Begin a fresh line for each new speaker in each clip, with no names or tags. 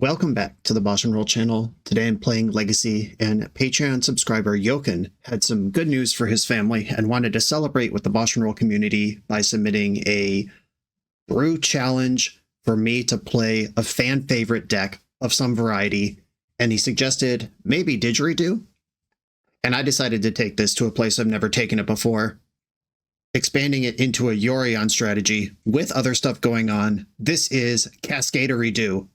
Welcome back to the BoshNRoll channel. Today I'm playing Legacy, and Patreon subscriber Jochen had some good news for his family and wanted to celebrate with the BoshNRoll community by submitting a brew challenge for me to play a fan favorite deck of some variety, and he suggested maybe Didgeridoo, and I decided to take this to a place I've never taken it before, expanding it into a Yorion strategy with other stuff going on. This is CASCADERIDOO.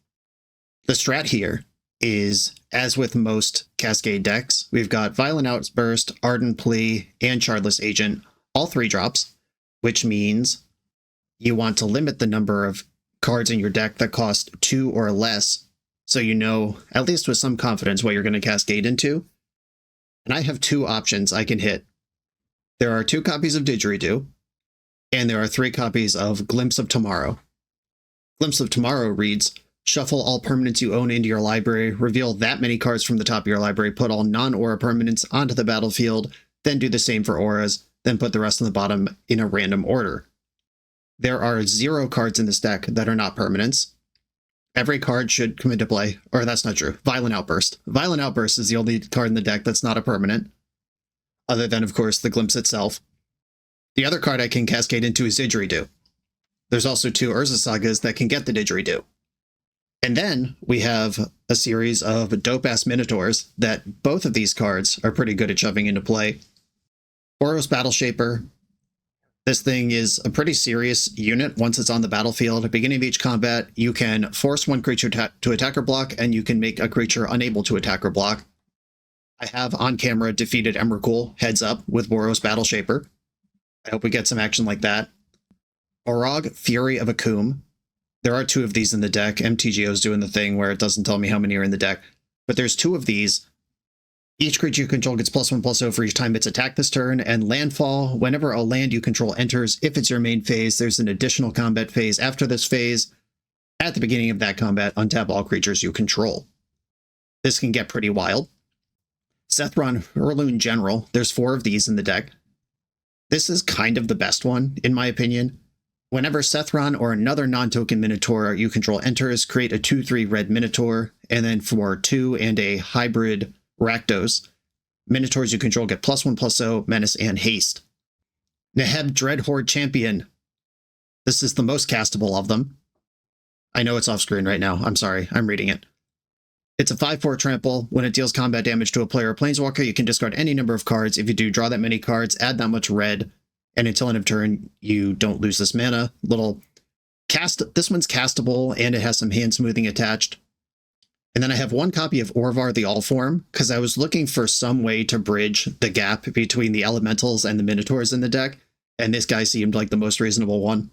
The strat here is, as with most Cascade decks, we've got Violent Outburst, Ardent Plea, and Shardless Agent, all 3 drops, which means you want to limit the number of cards in your deck that cost 2 or less, so you know, at least with some confidence, what you're going to cascade into. And I have 2 options I can hit. There are 2 copies of Didgeridoo, and there are 3 copies of Glimpse of Tomorrow. Glimpse of Tomorrow reads, shuffle all permanents you own into your library, reveal that many cards from the top of your library, put all non-aura permanents onto the battlefield, then do the same for auras, then put the rest on the bottom in a random order. There are 0 cards in this deck that are not permanents. Every card should come into play, or that's not true. Violent Outburst. Violent Outburst is the only card in the deck that's not a permanent, other than, of course, the Glimpse itself. The other card I can cascade into is Didgeridoo. There's also 2 Urza Sagas that can get the Didgeridoo. And then we have a series of dope-ass Minotaurs that both of these cards are pretty good at shoving into play. Boros Battleshaper. This thing is a pretty serious unit once it's on the battlefield. At the beginning of each combat, you can force one creature to attack or block, and you can make a creature unable to attack or block. I have on-camera defeated Emrakul, heads up, with Boros Battleshaper. I hope we get some action like that. Orog, Fury of Akum. There are 2 of these in the deck. MTG is doing the thing where it doesn't tell me how many are in the deck. But there's 2 of these. Each creature you control gets +1/+0 for each time it's attacked this turn. And Landfall, whenever a land you control enters, if it's your main phase, there's an additional combat phase after this phase. At the beginning of that combat, untap all creatures you control. This can get pretty wild. Sethron Hurloon General. There's 4 of these in the deck. This is kind of the best one, in my opinion. Whenever Sethron or another non-token Minotaur you control enters, create a 2/3 red Minotaur, and then for 2 and a hybrid Rakdos, Minotaurs you control get +1/+0, Menace, and Haste. Neheb Dreadhorde Champion. This is the most castable of them. I know it's off screen right now. I'm sorry. I'm reading it. It's a 5/4 trample. When it deals combat damage to a player or planeswalker, you can discard any number of cards. If you do, draw that many cards, add that much red, and until end of turn, you don't lose this mana. This one's castable, and it has some hand smoothing attached. And then I have 1 copy of Orvar the Allform, because I was looking for some way to bridge the gap between the elementals and the Minotaurs in the deck, and this guy seemed like the most reasonable one.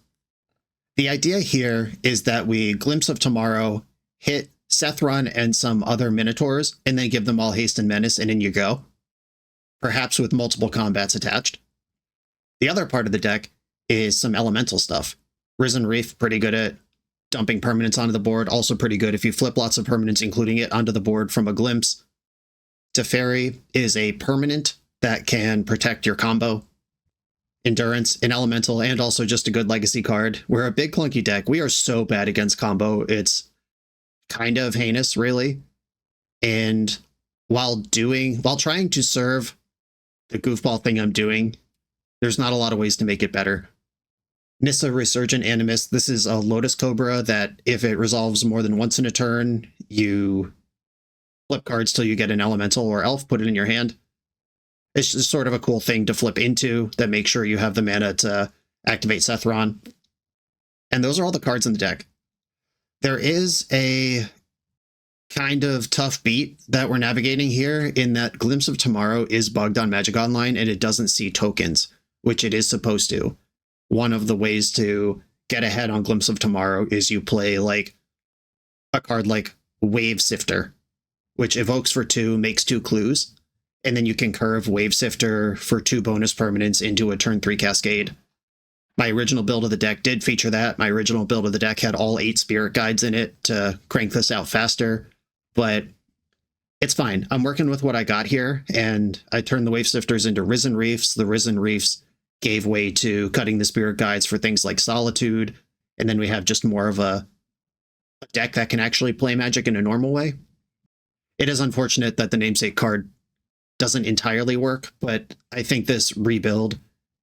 The idea here is that we Glimpse of Tomorrow, hit Sethron and some other Minotaurs, and then give them all Haste and Menace, and in you go. Perhaps with multiple combats attached. The other part of the deck is some elemental stuff. Risen Reef, pretty good at dumping permanents onto the board. Also pretty good if you flip lots of permanents, including it onto the board from a Glimpse. Teferi is a permanent that can protect your combo. Endurance, an elemental, and also just a good legacy card. We're a big clunky deck. We are so bad against combo. It's kind of heinous, really. And while trying to serve the goofball thing I'm doing, there's not a lot of ways to make it better. Nissa Resurgent Animus. This is a Lotus Cobra that if it resolves more than once in a turn, you flip cards till you get an elemental or elf, put it in your hand. It's just sort of a cool thing to flip into that makes sure you have the mana to activate Sethron. And those are all the cards in the deck. There is a kind of tough beat that we're navigating here in that Glimpse of Tomorrow is bugged on Magic Online and it doesn't see tokens, which it is supposed to. One of the ways to get ahead on Glimpse of Tomorrow is you play like a card like Wave Sifter, which evokes for 2, makes 2 clues, and then you can curve Wave Sifter for 2 bonus permanents into a turn 3 Cascade. My original build of the deck did feature that. My original build of the deck had all 8 Spirit Guides in it to crank this out faster, but it's fine. I'm working with what I got here, and I turned the Wave Sifters into Risen Reefs. The Risen Reefs gave way to cutting the Spirit Guides for things like Solitude, and then we have just more of a a deck that can actually play Magic in a normal way. It is unfortunate that the namesake card doesn't entirely work, but I think this rebuild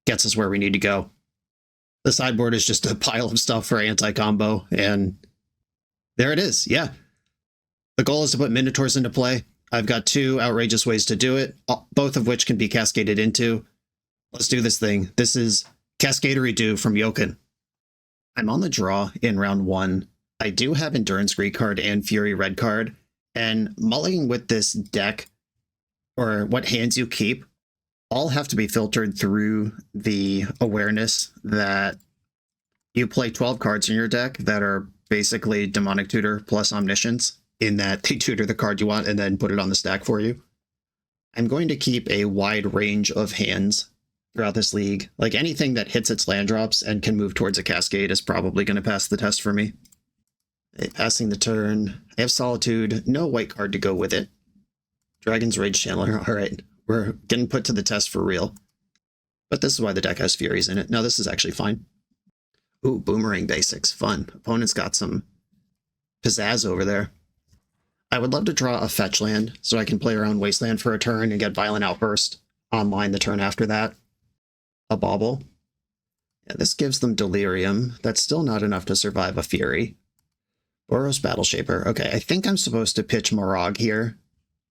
gets us where we need to go. The sideboard is just a pile of stuff for anti-combo, and there it is. Yeah. The goal is to put Minotaurs into play. I've got 2 outrageous ways to do it, both of which can be cascaded into. Let's do this thing. This is CASCADERIDOO from Jokun. I'm on the draw in round 1. I do have Endurance Greed card and Fury Red card, and mulling with this deck, or what hands you keep, all have to be filtered through the awareness that you play 12 cards in your deck that are basically Demonic Tutor plus Omniscience, in that they tutor the card you want and then put it on the stack for you. I'm going to keep a wide range of hands throughout this league. Like, anything that hits its land drops and can move towards a Cascade is probably going to pass the test for me. Okay, passing the turn. I have Solitude, no white card to go with it. Dragon's Rage Channeler. All right, we're getting put to the test for real. But this is why the deck has Furies in it. No, this is actually fine. Ooh, Boomerang Basics, fun. Opponent's got some pizzazz over there. I would love to draw a fetch land so I can play around Wasteland for a turn and get Violent Outburst online the turn after that. A Bauble. Yeah, this gives them Delirium. That's still not enough to survive a Fury. Boros Battleshaper. Okay, I think I'm supposed to pitch Morag here,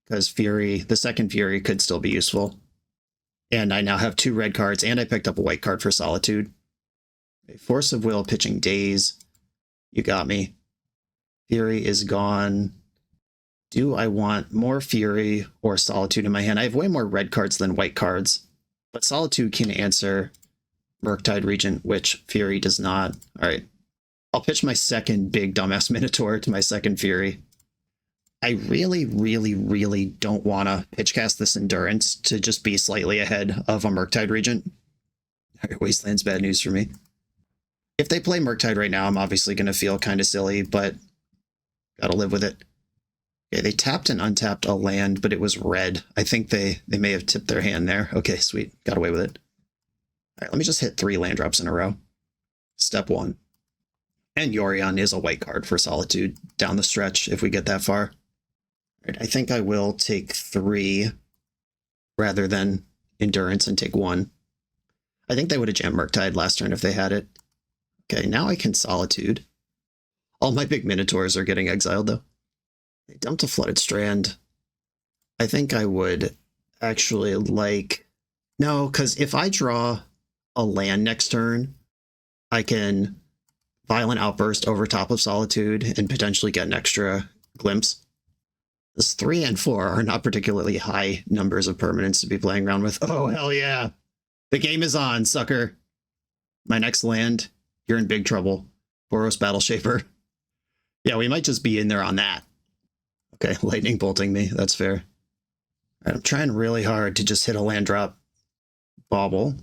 because Fury, the second Fury, could still be useful. And I now have 2 red cards, and I picked up a white card for Solitude. Okay, Force of Will, pitching Daze. You got me. Fury is gone. Do I want more Fury or Solitude in my hand? I have way more red cards than white cards, but Solitude can answer Murktide Regent, which Fury does not. All right. I'll pitch my second big dumbass Minotaur to my second Fury. I really, really, really don't want to pitch cast this Endurance to just be slightly ahead of a Murktide Regent. All right, Wasteland's bad news for me. If they play Murktide right now, I'm obviously going to feel kind of silly, but gotta live with it. Okay, they tapped and untapped a land, but it was red. I think they may have tipped their hand there. Okay, sweet. Got away with it. All right, let me just hit 3 land drops in a row. Step 1. And Yorion is a white card for Solitude down the stretch if we get that far. All right, I think I will take 3 rather than Endurance and take 1. I think they would have jammed Murktide last turn if they had it. Okay, now I can Solitude. All my big Minotaurs are getting exiled, though. They dumped a Flooded Strand. I think I would actually like... No, because if I draw a land next turn, I can Violent Outburst over top of Solitude and potentially get an extra glimpse. This 3 and 4 are not particularly high numbers of permanents to be playing around with. Oh, hell yeah. The game is on, sucker. My next land, you're in big trouble. Boros Battleshaper. Yeah, we might just be in there on that. Okay, lightning bolting me. That's fair. All right, I'm trying really hard to just hit a land drop. Bauble.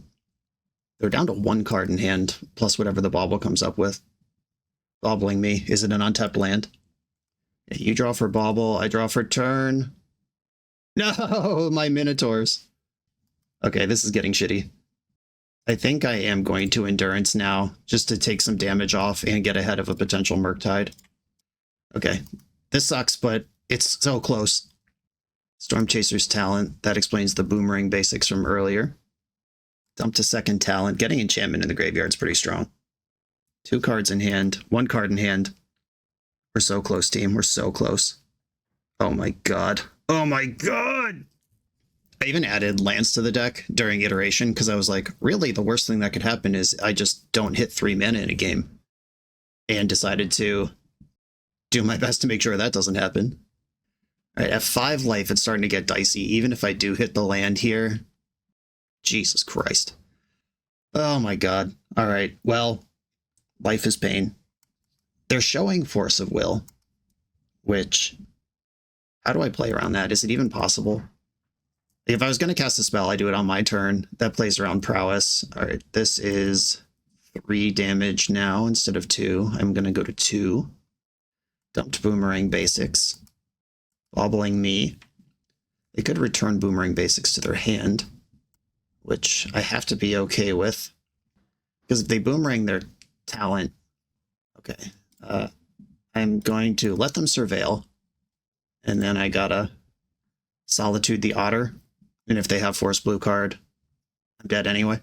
They're down to 1 card in hand, plus whatever the Bauble comes up with. Bobbling me. Is it an untapped land? Yeah, you draw for Bauble. I draw for turn. No, my Minotaurs. Okay, this is getting shitty. I think I am going to Endurance now, just to take some damage off and get ahead of a potential Murktide. Okay, this sucks, but it's so close. Storm Chaser's Talent. That explains the Boomerang Basics from earlier. Dump to second Talent. Getting Enchantment in the graveyard is pretty strong. 2 cards in hand. 1 card in hand. We're so close, team. We're so close. Oh my god. Oh my god! I even added lands to the deck during iteration because I was like, really, the worst thing that could happen is I just don't hit 3 mana in a game. And decided to do my best to make sure that doesn't happen. All right, at 5 life, it's starting to get dicey. Even if I do hit the land here. Jesus Christ. Oh my god. All right, well, life is pain. They're showing Force of Will, which, how do I play around that? Is it even possible? If I was going to cast a spell, I do it on my turn. That plays around Prowess. All right, this is 3 damage now instead of 2. I'm going to go to 2. Dumped Boomerang Basics. Bobbling me. They could return Boomerang Basics to their hand, which I have to be okay with. Because if they Boomerang their talent... Okay. I I'm going to let them surveil. And then I gotta Solitude the Otter. And if they have Force Blue card, I'm dead anyway.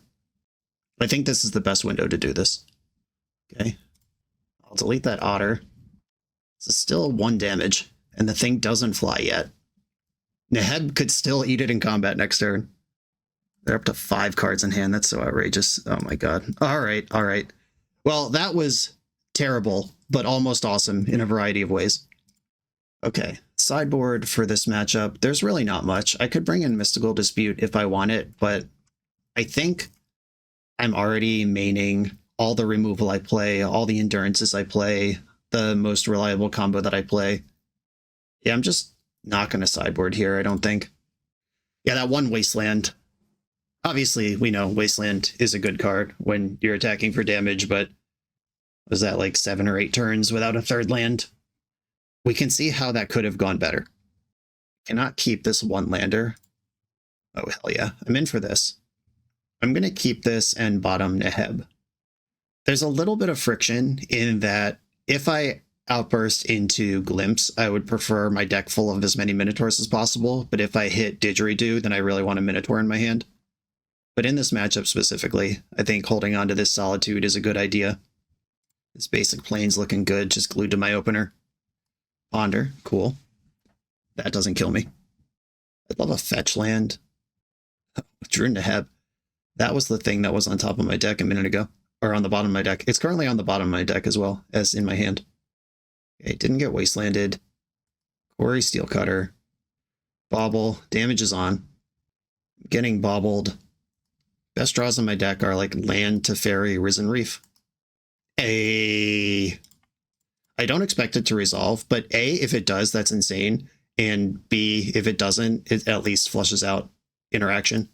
I think this is the best window to do this. Okay. I'll delete that Otter. This is still 1 damage, and the thing doesn't fly yet. Neheb could still eat it in combat next turn. They're up to 5 cards in hand. That's so outrageous. Oh my god. All right, all right. Well, that was terrible, but almost awesome in a variety of ways. Okay, sideboard for this matchup. There's really not much. I could bring in Mystical Dispute if I want it, but I think I'm already maining all the removal I play, all the endurances I play, the most reliable combo that I play. Yeah, I'm just not going to sideboard here, I don't think. Yeah, that one Wasteland. Obviously, we know Wasteland is a good card when you're attacking for damage, but was that like 7 or 8 turns without a 3rd land? We can see how that could have gone better. Cannot keep this 1-lander. Oh, hell yeah. I'm in for this. I'm going to keep this and bottom Neheb. There's a little bit of friction in that if I outburst into Glimpse, I would prefer my deck full of as many Minotaurs as possible, but if I hit Didgeridoo, then I really want a Minotaur in my hand. But in this matchup specifically, I think holding on to this Solitude is a good idea. This basic plane's looking good, just glued to my opener. Ponder, cool. That doesn't kill me. I'd love a fetch land. Drew Neheb. That was the thing that was on top of my deck a minute ago. Or on the bottom of my deck. It's currently on the bottom of my deck as well as in my hand. Okay, didn't get Wastelanded. Quarry Steelcutter. Bobble. Damage is on. Getting bobbled. Best draws on my deck are like Land to Fairy Risen Reef. I don't expect it to resolve, but A, if it does, that's insane. And B, if it doesn't, it at least flushes out interaction.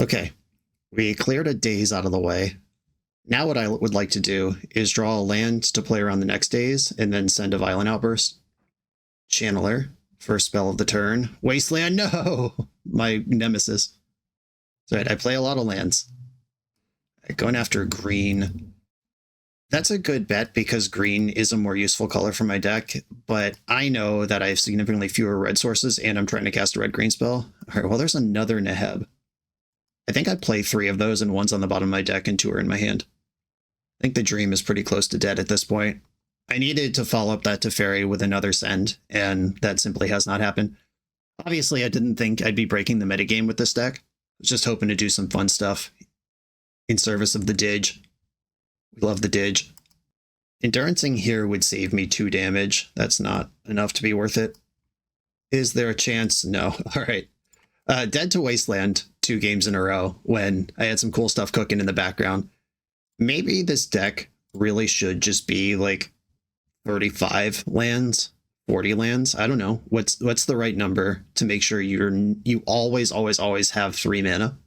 Okay, we cleared a Daze out of the way. Now what I would like to do is draw a land to play around the next days and then send a Violent Outburst. Channeler, first spell of the turn. Wasteland, no! My nemesis. So I play a lot of lands. Going after green. That's a good bet because green is a more useful color for my deck, but I know that I have significantly fewer red sources and I'm trying to cast a red-green spell. All right, well, there's another Neheb. I think I play 3 of those and 1's on the bottom of my deck and 2 are in my hand. I think the dream is pretty close to dead at this point. I needed to follow up that Teferi with another send, and that simply has not happened. Obviously, I didn't think I'd be breaking the metagame with this deck. I was just hoping to do some fun stuff in service of the Didge. We love the Didge. Endurancing here would save me 2 damage. That's not enough to be worth it. Is there a chance? No. All right. Dead to Wasteland 2 games in a row when I had some cool stuff cooking in the background. Maybe this deck really should just be like 35 lands, 40 lands. I don't know. What's the right number to make sure you always have 3 mana?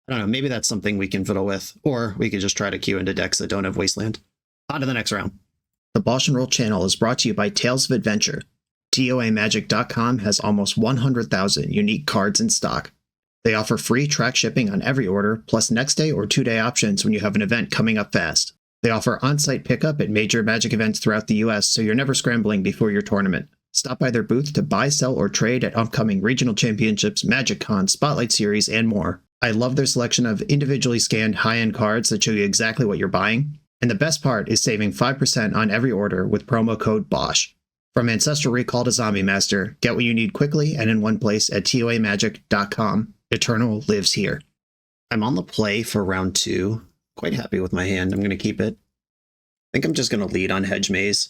I don't know. Maybe that's something we can fiddle with, or we could just try to queue into decks that don't have Wasteland. On to the next round. The BoshNRoll channel is brought to you by Tales of Adventure. TOAMagic.com has almost 100,000 unique cards in stock. They offer free track shipping on every order, plus next day or 2-day options when you have an event coming up fast. They offer on-site pickup at major Magic events throughout the US, so you're never scrambling before your tournament. Stop by their booth to buy, sell, or trade at upcoming regional championships, Magic Con, Spotlight Series, and more. I love their selection of individually scanned high-end cards that show you exactly what you're buying. And the best part is saving 5% on every order with promo code BOSH. From Ancestral Recall to Zombie Master, get what you need quickly and in one place at TOAMagic.com. Eternal lives here. I'm on the play for round 2. Quite happy with my hand. I'm going to keep it. I think I'm just going to lead on Hedge Maze,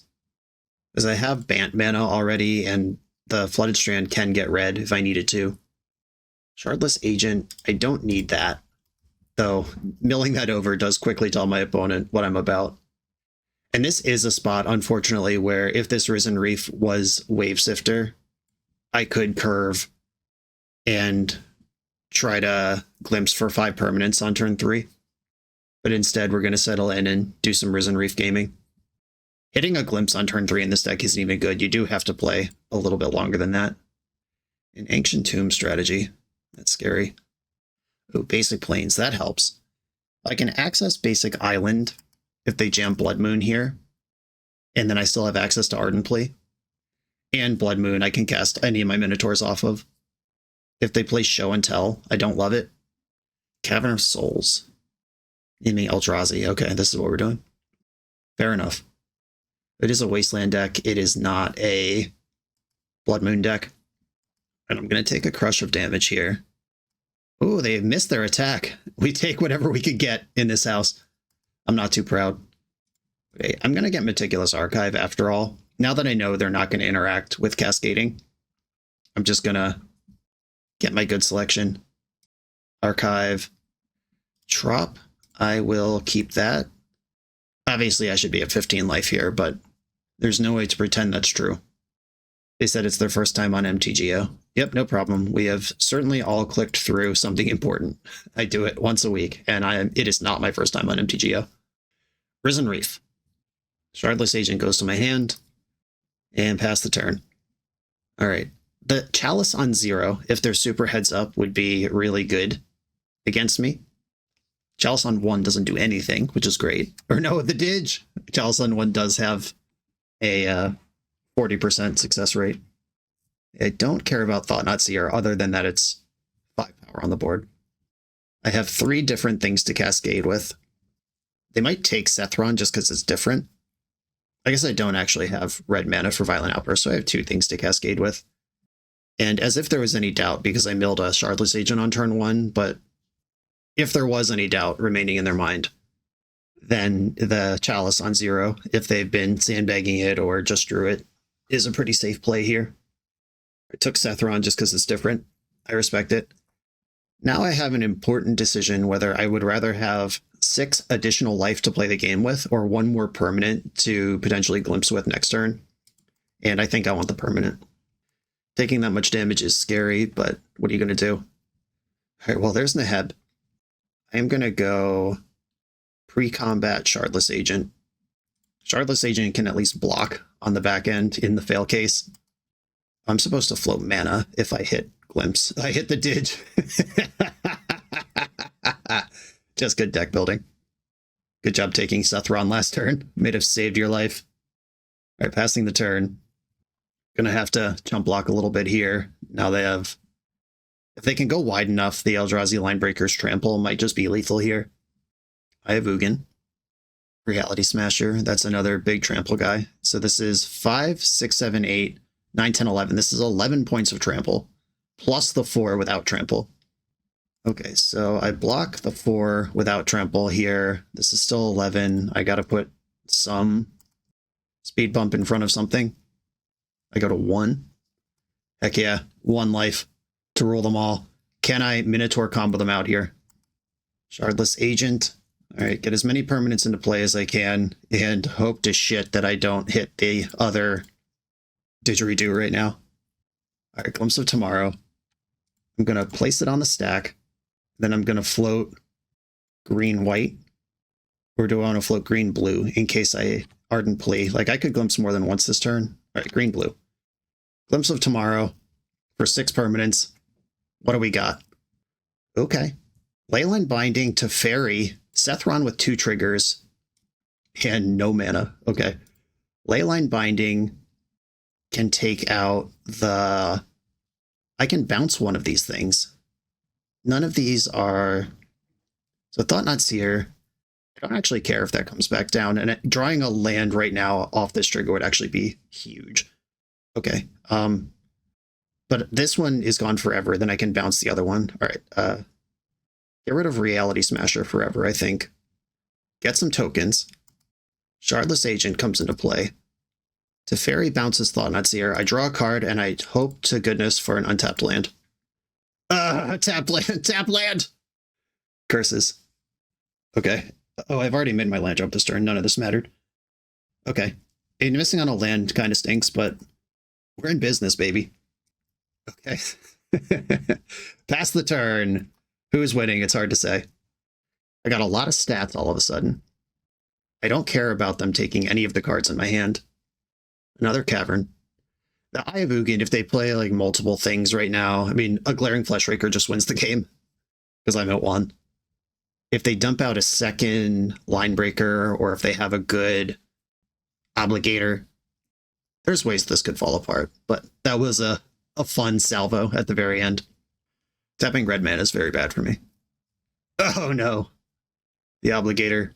because I have Bant mana already, and the Flooded Strand can get red if I needed to. Shardless Agent, I don't need that, though milling that over does quickly tell my opponent what I'm about. And this is a spot, unfortunately, where if this Risen Reef was Wave Sifter, I could curve and try to Glimpse for 5 permanents on turn 3. But instead, we're going to settle in and do some Risen Reef gaming. Hitting a Glimpse on turn 3 in this deck isn't even good. You do have to play a little bit longer than that. An Ancient Tomb strategy. That's scary. Oh, Basic Plains. That helps. I can access Basic Island if they jam Blood Moon here. and then I still have access to Ardent Plea. And Blood Moon I can cast any of my Minotaurs off of. If they play Show and Tell, I don't love it. Cavern of Souls. You mean Eldrazi. Okay, this is what we're doing. Fair enough. It is a Wasteland deck. It is not a Blood Moon deck. And I'm going to take a crush of damage here. Oh, they missed their attack. We take whatever we could get in this house. I'm not too proud. Okay, I'm going to get Meticulous Archive after all. Now that I know they're not going to interact with Cascading, I'm just going to get my good selection. Archive. Trop. I will keep that. Obviously, I should be at 15 life here, but there's no way to pretend that's true. They said it's their first time on MTGO. Yep, no problem. We have certainly all clicked through something important. I do it once a week, and it is not my first time on MTGO. Risen Reef. Shardless Agent goes to my hand, and pass the turn. All right. The Chalice on 0, if they're super heads up, would be really good against me. Chalice on 1 doesn't do anything, which is great. Or no, the Didge. Chalice on 1 does have a 40% success rate. I don't care about Thought-Knot Seer, other than that it's 5 power on the board. I have 3 different things to Cascade with. They might take Sethron just because it's different. I guess I don't actually have red mana for Violent Outburst, so I have 2 things to Cascade with. And as if there was any doubt, because I milled a Shardless Agent on turn 1, but if there was any doubt remaining in their mind, then the Chalice on 0, if they've been sandbagging it or just drew it, is a pretty safe play here. I took Sethron just because it's different. I respect it. Now I have an important decision whether I would rather have 6 additional life to play the game with or 1 more permanent to potentially glimpse with next turn. And I think I want the permanent. Taking that much damage is scary, but what are you going to do? All right, well, there's Neheb. I am going to go pre-combat Shardless Agent. Shardless Agent can at least block on the back end in the fail case. I'm supposed to float mana if I hit Glimpse. I hit the Didge. Just good deck building. Good job taking Sethron last turn. May have saved your life. All right, passing the turn. Gonna have to jump block a little bit here. Now they have... If they can go wide enough, the Eldrazi Linebreaker's Trample might just be lethal here. I have Ugin. Reality Smasher. That's another big trample guy. So this is 5, 6, 7, 8, 9, 10, 11. This is 11 points of trample, plus the 4 without trample. Okay, so I block the 4 without trample here. This is still 11. I got to put some speed bump in front of something. I go to 1. Heck yeah, 1 life to rule them all. Can I Minotaur combo them out here? Shardless Agent. All right, get as many permanents into play as I can and hope to shit that I don't hit the other Didgeridoo right now. All right, Glimpse of Tomorrow. I'm going to place it on the stack. Then I'm going to float green-white. Or do I want to float green-blue in case I Ardent Plea? Like, I could Glimpse more than once this turn. All right, green-blue. Glimpse of Tomorrow for 6 permanents. What do we got? Okay. Leyline Binding to Fairy. Sethron with 2 triggers and no mana. Okay. Leyline Binding can take out the... I can bounce one of these things. None of these are... So Thought-Knot Seer, I don't actually care if that comes back down. And drawing a land right now off this trigger would actually be huge. Okay. But this one is gone forever. Then I can bounce the other one. All right. Get rid of Reality Smasher forever, I think. Get some tokens. Shardless Agent comes into play. Teferi bounces Thought-Knot Seer. I draw a card, and I hope to goodness for an untapped land. Tapped land! Tapped land! Curses. Okay. Oh, I've already made my land drop this turn. None of this mattered. Okay. And missing on a land kind of stinks, but we're in business, baby. Okay. Pass the turn. Who's winning? It's hard to say. I got a lot of stats all of a sudden. I don't care about them taking any of the cards in my hand. Another Cavern. The Eye of Ugin, if they play like multiple things right now, I mean, a Glaring Fleshraker just wins the game because I'm at 1. If they dump out a second Linebreaker, or if they have a good Obligator. There's ways this could fall apart, but that was a fun salvo at the very end. Tapping red mana is very bad for me. Oh no. The Obligator.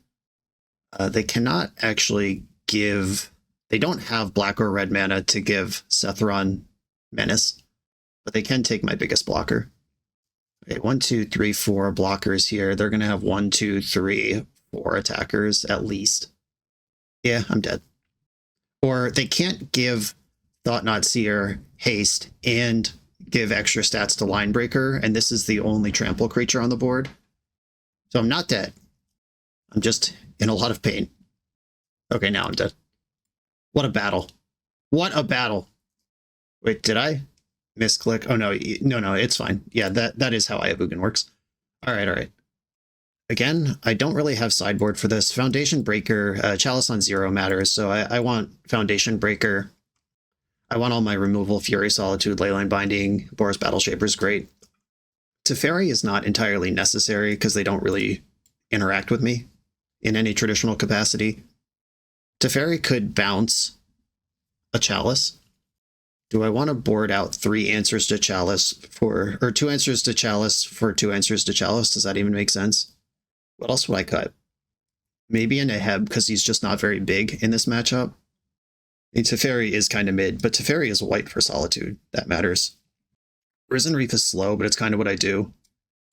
They cannot actually give... They don't have black or red mana to give Sethron Menace, but they can take my biggest blocker. Okay, 1, 2, 3, 4 blockers here. They're going to have 1, 2, 3, 4 attackers at least. Yeah, I'm dead. Or they can't give Thought Not Seer haste and give extra stats to Linebreaker, and this is the only trample creature on the board. So I'm not dead. I'm just in a lot of pain. Okay, now I'm dead. What a battle. What a battle. Wait, did I misclick? Oh, no, no, it's fine. Yeah, that is how Ayabugan works. All right. Again, I don't really have sideboard for this. Foundation Breaker, Chalice on 0 matters, so I want Foundation Breaker. I want all my removal, Fury, Solitude, Leyline Binding, Boros Battleshaper is great. Teferi is not entirely necessary because they don't really interact with me in any traditional capacity. Teferi could bounce a Chalice. Do I want to board out 3 answers to Chalice for, or 2 answers to Chalice for 2 answers to Chalice? Does that even make sense? What else would I cut? Maybe a Neheb, because he's just not very big in this matchup. I mean, Teferi is kind of mid, but Teferi is white for Solitude. That matters. Risen Reef is slow, but it's kind of what I do.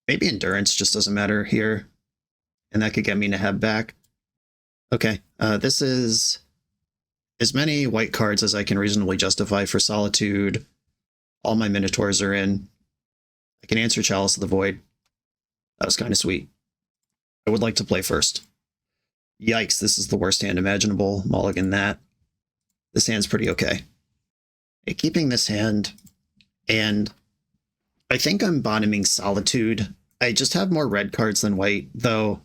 Maybe Endurance just doesn't matter here. And that could get me Neheb back. Okay, this is as many white cards as I can reasonably justify for Solitude. All my Minotaurs are in. I can answer Chalice of the Void. That was kind of sweet. I would like to play first. Yikes, this is the worst hand imaginable. Mulligan that. This hand's pretty okay. Hey, keeping this hand, and I think I'm bottoming Solitude. I just have more red cards than white, though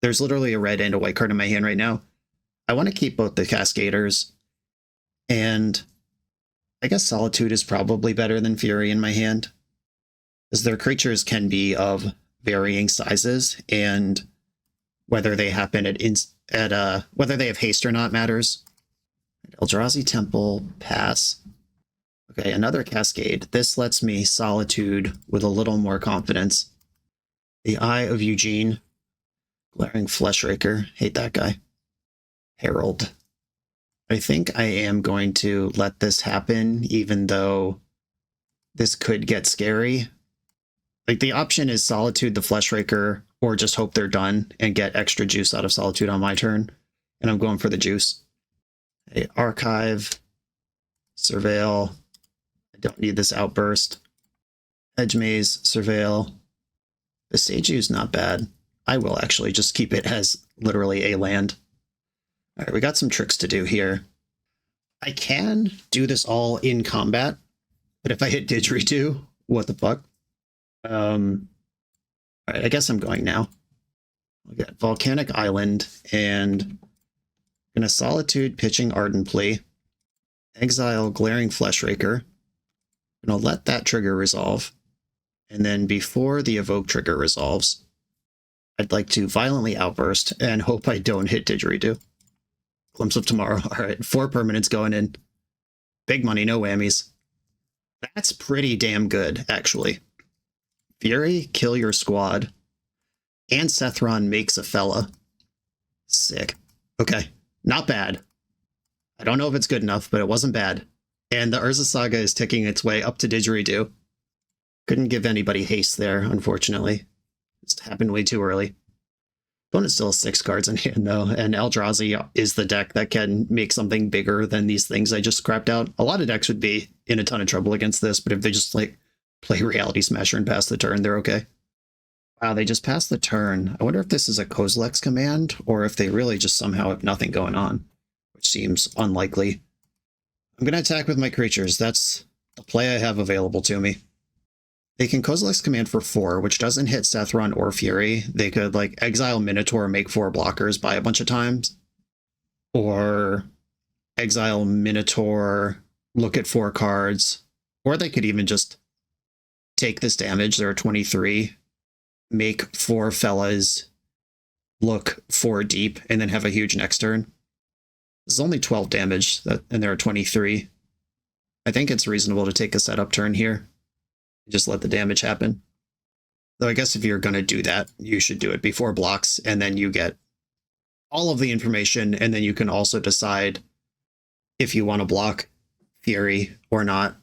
there's literally a red and a white card in my hand right now. I want to keep both the Cascaders, and I guess Solitude is probably better than Fury in my hand, as their creatures can be of varying sizes, and whether they happen whether they have haste or not matters. Eldrazi Temple, pass. Okay, another Cascade. This lets me Solitude with a little more confidence. The Eye of Eugene. Glaring Fleshraker. Hate that guy. Herald. I think I am going to let this happen, even though this could get scary. Like, the option is Solitude the Fleshraker, or just hope they're done and get extra juice out of Solitude on my turn. And I'm going for the juice. Okay, Archive. Surveil. I don't need this Outburst. Edge Maze, Surveil. The Seiju's not bad. I will actually just keep it as literally a land. All right, we got some tricks to do here. I can do this all in combat, but if I hit Didgeridoo, what the fuck? All right, I guess I'm going now. I'll get Volcanic Island, and I'm gonna Solitude Pitching Ardent Plea, exile Glaring Fleshraker. I'm gonna let that trigger resolve, and then before the evoke trigger resolves, I'd like to violently outburst and hope I don't hit Didgeridoo. Glimpse of Tomorrow. All right, 4 permanents going in. Big money, no whammies. That's pretty damn good, actually. Fury, kill your squad. And Sethron makes a fella. Sick. Okay, not bad. I don't know if it's good enough, but it wasn't bad. And the Urza Saga is ticking its way up to Didgeridoo. Couldn't give anybody haste there, unfortunately. It happened way too early. Opponent still has 6 cards in hand, though, and Eldrazi is the deck that can make something bigger than these things I just scrapped out. A lot of decks would be in a ton of trouble against this, but if they just, like, play Reality Smasher and pass the turn, they're okay. Wow, they just passed the turn. I wonder if this is a Kozilek's command, or if they really just somehow have nothing going on, which seems unlikely. I'm going to attack with my creatures. That's the play I have available to me. They can Kozilek's command for 4, which doesn't hit Sethron or Fury. They could, like, exile Minotaur, make 4 blockers, buy a bunch of times. Or exile Minotaur, look at 4 cards. Or they could even just take this damage. There are 23. Make 4 fellas, look 4 deep, and then have a huge next turn. This is only 12 damage, and there are 23. I think it's reasonable to take a setup turn here. Just let the damage happen. Though I guess if you're going to do that, you should do it before blocks, and then you get all of the information, and then you can also decide if you want to block Fury or not.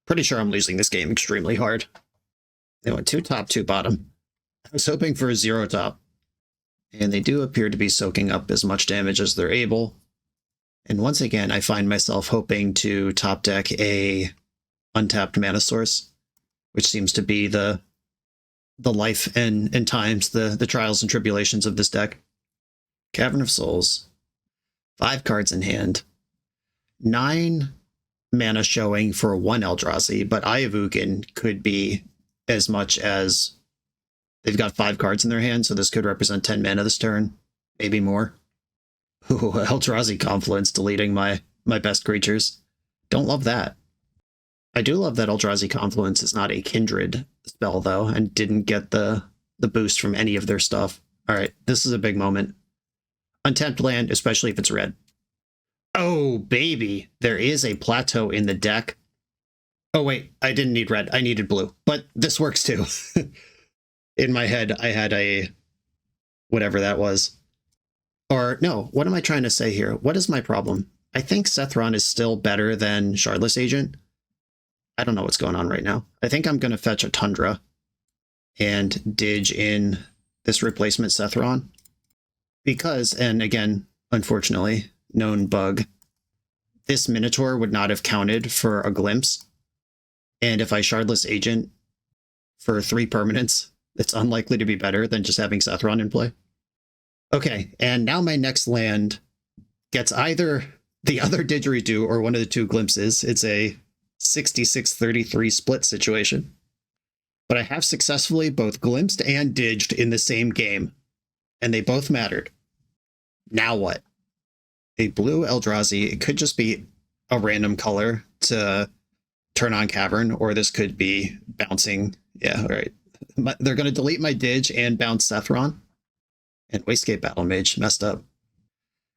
Pretty sure I'm losing this game extremely hard. They went 2 top, 2 bottom. I was hoping for a 0 top. And they do appear to be soaking up as much damage as they're able. And once again, I find myself hoping to top deck a untapped mana source, which seems to be the life and times, the trials and tribulations of this deck. Cavern of Souls. 5 cards in hand. 9 mana showing for 1 Eldrazi, but Eye of Ugin could be as much as... They've got 5 cards in their hand, so this could represent 10 mana this turn. Maybe more. Ooh, Eldrazi Confluence deleting my best creatures. Don't love that. I do love that Eldrazi Confluence is not a Kindred spell, though, and didn't get the boost from any of their stuff. Alright, this is a big moment. Untapped land, especially if it's red. Oh, baby. There is a plateau in the deck. Oh, wait. I didn't need red. I needed blue. But this works, too. In my head, I had a... whatever that was. Or, no, what am I trying to say here? What is my problem? I think Sethron is still better than Shardless Agent. I don't know what's going on right now. I think I'm going to fetch a Tundra and Didge in this replacement Sethron. Because, and again, unfortunately, known bug, this Minotaur would not have counted for a Glimpse. And if I Shardless Agent for 3 permanents, it's unlikely to be better than just having Sethron in play. Okay, and now my next land gets either the other Didgeridoo or one of the 2 Glimpses. It's a 66-33 split situation. But I have successfully both glimpsed and Didged in the same game, and they both mattered. Now what? A blue Eldrazi, it could just be a random color to turn on Cavern, or this could be bouncing. Yeah, all right. They're going to delete my Didge and bounce Sethron. And Wastegate Battle Mage messed up.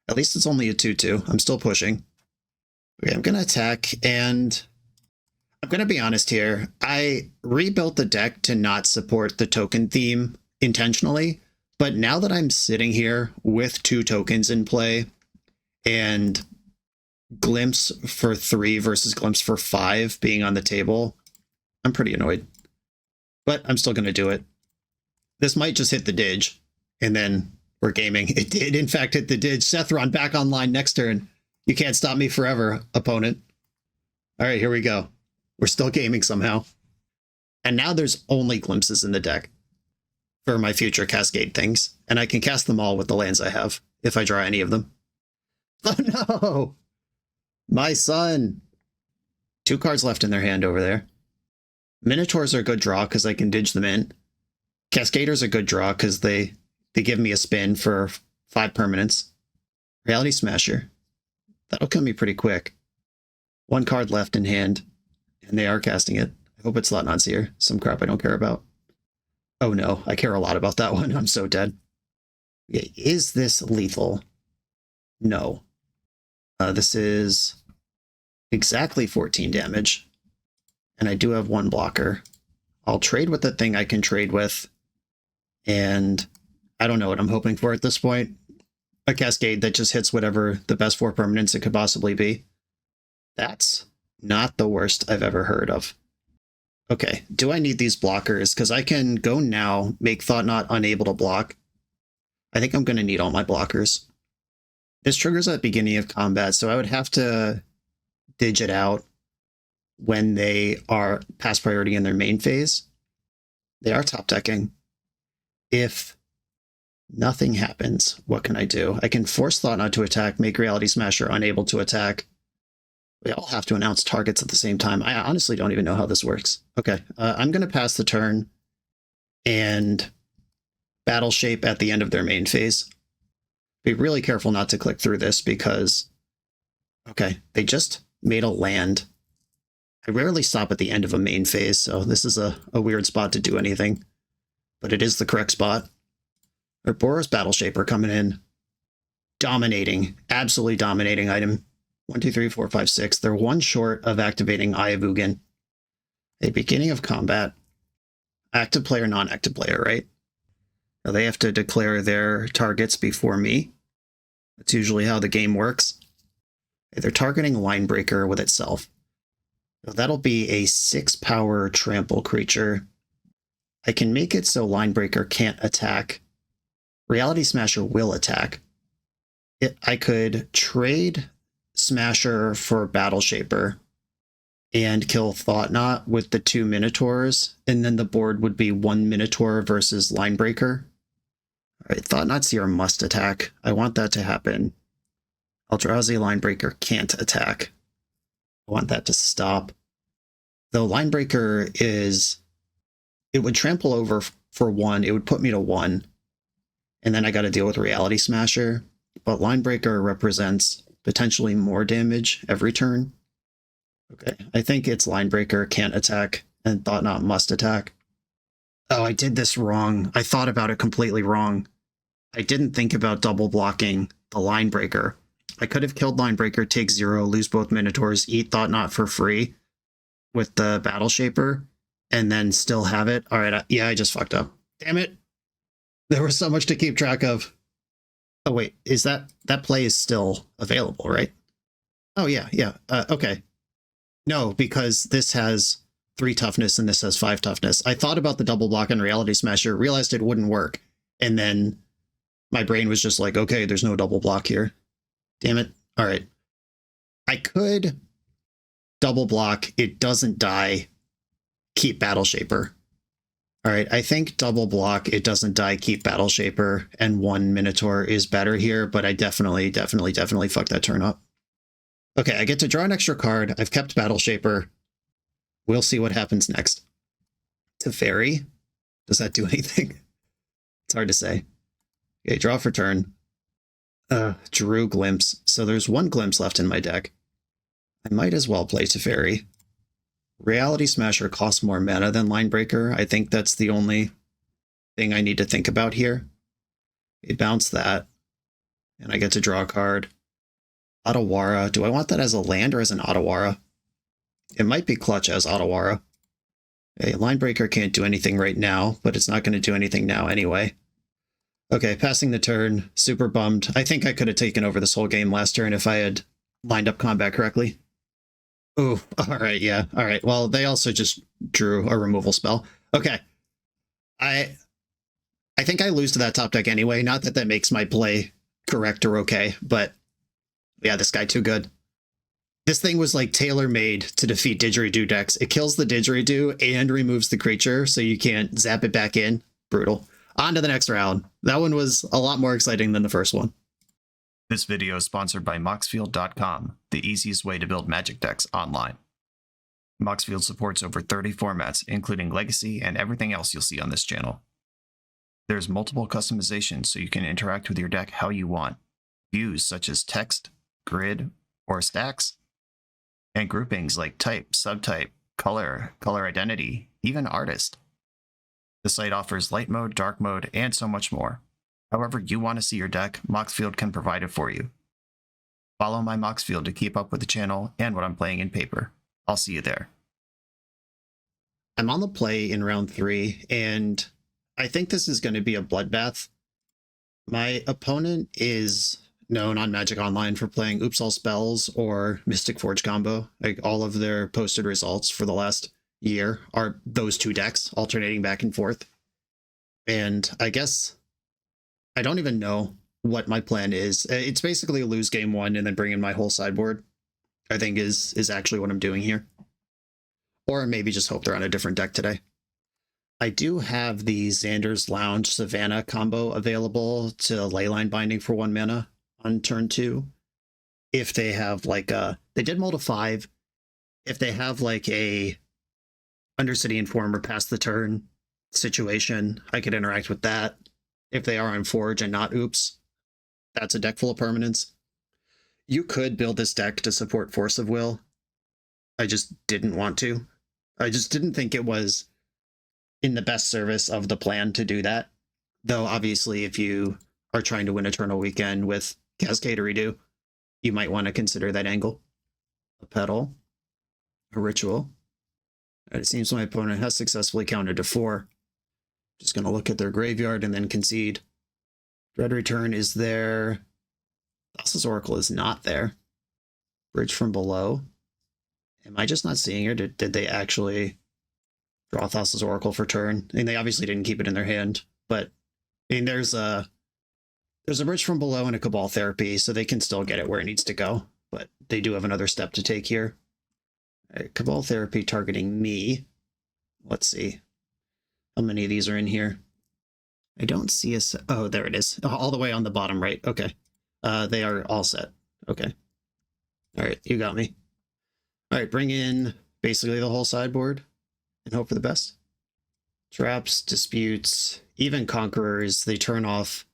At least it's only a 2-2. I'm still pushing. Okay, I'm going to attack, and I'm going to be honest here. I rebuilt the deck to not support the token theme intentionally, but now that I'm sitting here with 2 tokens in play, and Glimpse for 3 versus Glimpse for 5 being on the table, I'm pretty annoyed. But I'm still going to do it. This might just hit the Didge, and then we're gaming. It did, in fact, hit the Didge. Sethron back online next turn. You can't stop me forever, opponent. All right, here we go. We're still gaming somehow. And now there's only Glimpses in the deck for my future Cascade things, and I can cast them all with the lands I have, if I draw any of them. Oh no! My son! 2 cards left in their hand over there. Minotaurs are a good draw because I can Didge them in. Cascaders are a good draw because they give me a spin for 5 permanents. Reality Smasher. That'll kill me pretty quick. 1 card left in hand, and they are casting it. I hope it's Slot Seer. Some crap I don't care about. Oh no, I care a lot about that one. I'm so dead. Okay, is this lethal? No. This is exactly 14 damage. And I do have 1 blocker. I'll trade with the thing I can trade with. And I don't know what I'm hoping for at this point. A Cascade that just hits whatever the best 4 permanents it could possibly be. That's not the worst I've ever heard of. Okay, do I need these blockers? Because I can go now, make Thought-Knot unable to block. I think I'm going to need all my blockers. This triggers at the beginning of combat, so I would have to Didge it out when they are past priority in their main phase. They are top decking. If nothing happens, what can I do? I can force Thought-Knot to attack, make Reality Smasher unable to attack. We all have to announce targets at the same time. I honestly don't even know how this works. Okay, I'm going to pass the turn and Battle Shape at the end of their main phase. Be really careful not to click through this because, okay, they just made a land. I rarely stop at the end of a main phase, so this is a weird spot to do anything. But it is the correct spot. Our Boros Battle Shaper coming in. dominating, absolutely dominating item. 1, 2, 3, 4, 5, 6. They're one short of activating Eye of Ugin. A beginning of combat. Active player, non-active player, right? Now they have to declare their targets before me. That's usually how the game works. They're targeting Linebreaker with itself. So that'll be a 6-power trample creature. I can make it so Linebreaker can't attack. Reality Smasher will attack. I could trade Smasher for Battle Shaper and kill Thought-Knot with the 2 Minotaurs, and then the board would be 1 Minotaur versus Linebreaker. Alright, Thought-Knot's here must attack. I want that to happen. Eldrazi Linebreaker can't attack. I want that to stop. Though Linebreaker is... It would trample over for 1, it would put me to 1, and then I gotta deal with Reality Smasher. But Linebreaker represents potentially more damage every turn. Okay, I think it's Linebreaker can't attack and Thought-Knot must attack. Oh, I did this wrong. I thought about it completely wrong. I didn't think about double blocking the Linebreaker. I could have killed Linebreaker, take 0, lose both Minotaurs, eat Thought-Knot for free with the Battle Shaper, and then still have it. All right, yeah, I just fucked up. Damn it. There was so much to keep track of. Oh, wait, is that play is still available, right? Oh, yeah. Okay. No, because this has 3 toughness and this has 5 toughness. I thought about the double block and Reality Smasher, realized it wouldn't work. And then my brain was just like, okay, there's no double block here. Damn it. All right. I could double block, it doesn't die, keep Battle Shaper. All right, I think double block, it doesn't die, keep Battle Shaper, and 1 Minotaur is better here, but I definitely fucked that turn up. Okay, I get to draw an extra card. I've kept Battle Shaper. We'll see what happens next. Teferi? Does that do anything? It's hard to say. Okay, draw for turn. Drew Glimpse. So there's 1 Glimpse left in my deck. I might as well play Teferi. Reality Smasher costs more mana than Linebreaker. I think that's the only thing I need to think about here. It bounce that, and I get to draw a card. Otawara. Do I want that as a land or as an Otawara? It might be clutch as Otawara. Okay, Linebreaker can't do anything right now, but it's not going to do anything now anyway. Okay, passing the turn. Super bummed. I think I could have taken over this whole game last turn if I had lined up combat correctly. Oh, all right, yeah. All right, well, they also just drew a removal spell. Okay. I think I lose to that top deck anyway. Not that that makes my play correct or okay, but yeah, this guy too good. This thing was like tailor-made to defeat Didgeridoo decks. It kills the Didgeridoo and removes the creature, so you can't zap it back in. Brutal. On to the next round. That one was a lot more exciting than the first one.
This video is sponsored by Moxfield.com, the easiest way to build Magic decks online. Moxfield supports over 30 formats, including Legacy and everything else you'll see on this channel. There's multiple customizations so you can interact with your deck how you want. Views such as text, grid, or stacks, and groupings like type, subtype, color, color identity, even artist. The site offers light mode, dark mode, and so much more. However you want to see your deck, Moxfield can provide it for you. Follow my Moxfield to keep up with the channel and what I'm playing in paper. I'll see you there.
I'm on the play in round 3, and I think this is going to be a bloodbath. My opponent is known on Magic Online for playing Oops All Spells or Mystic Forge combo. Like, all of their posted results for the last year are those 2 decks alternating back and forth. And I guess I don't even know what my plan is. It's basically lose game 1 and then bring in my whole sideboard, I think is actually what I'm doing here. Or maybe just hope they're on a different deck today. I do have the Xander's Lounge Savannah combo available to Leyline Binding for 1 mana on turn 2. If they have like they did mull to 5. If they have like a Undercity Informer pass the turn situation, I could interact with that. If they are on Forge and not Oops, that's a deck full of permanents. You could build this deck to support Force of Will. I just didn't want to. I just didn't think it was in the best service of the plan to do that. Though, obviously, if you are trying to win Eternal Weekend with CASCADERIDOO. You might want to consider that angle. A pedal, a ritual. It seems my opponent has successfully counted to 4. Just going to look at their graveyard and then concede. Dread Return is there. Thassa's Oracle is not there. Bridge from Below. Am I just not seeing it? Did they actually draw Thassa's Oracle for turn? I mean, they obviously didn't keep it in their hand, but I mean, there's a Bridge from Below and a Cabal Therapy, so they can still get it where it needs to go, but they do have another step to take here. All right, Cabal Therapy targeting me. Let's see. How many of these are in here? I don't see a... Oh, there it is. All the way on the bottom right. Okay. They are all set. Okay. All right, you got me. All right, bring in basically the whole sideboard and hope for the best. Traps, Disputes, even Conquerors, they turn off.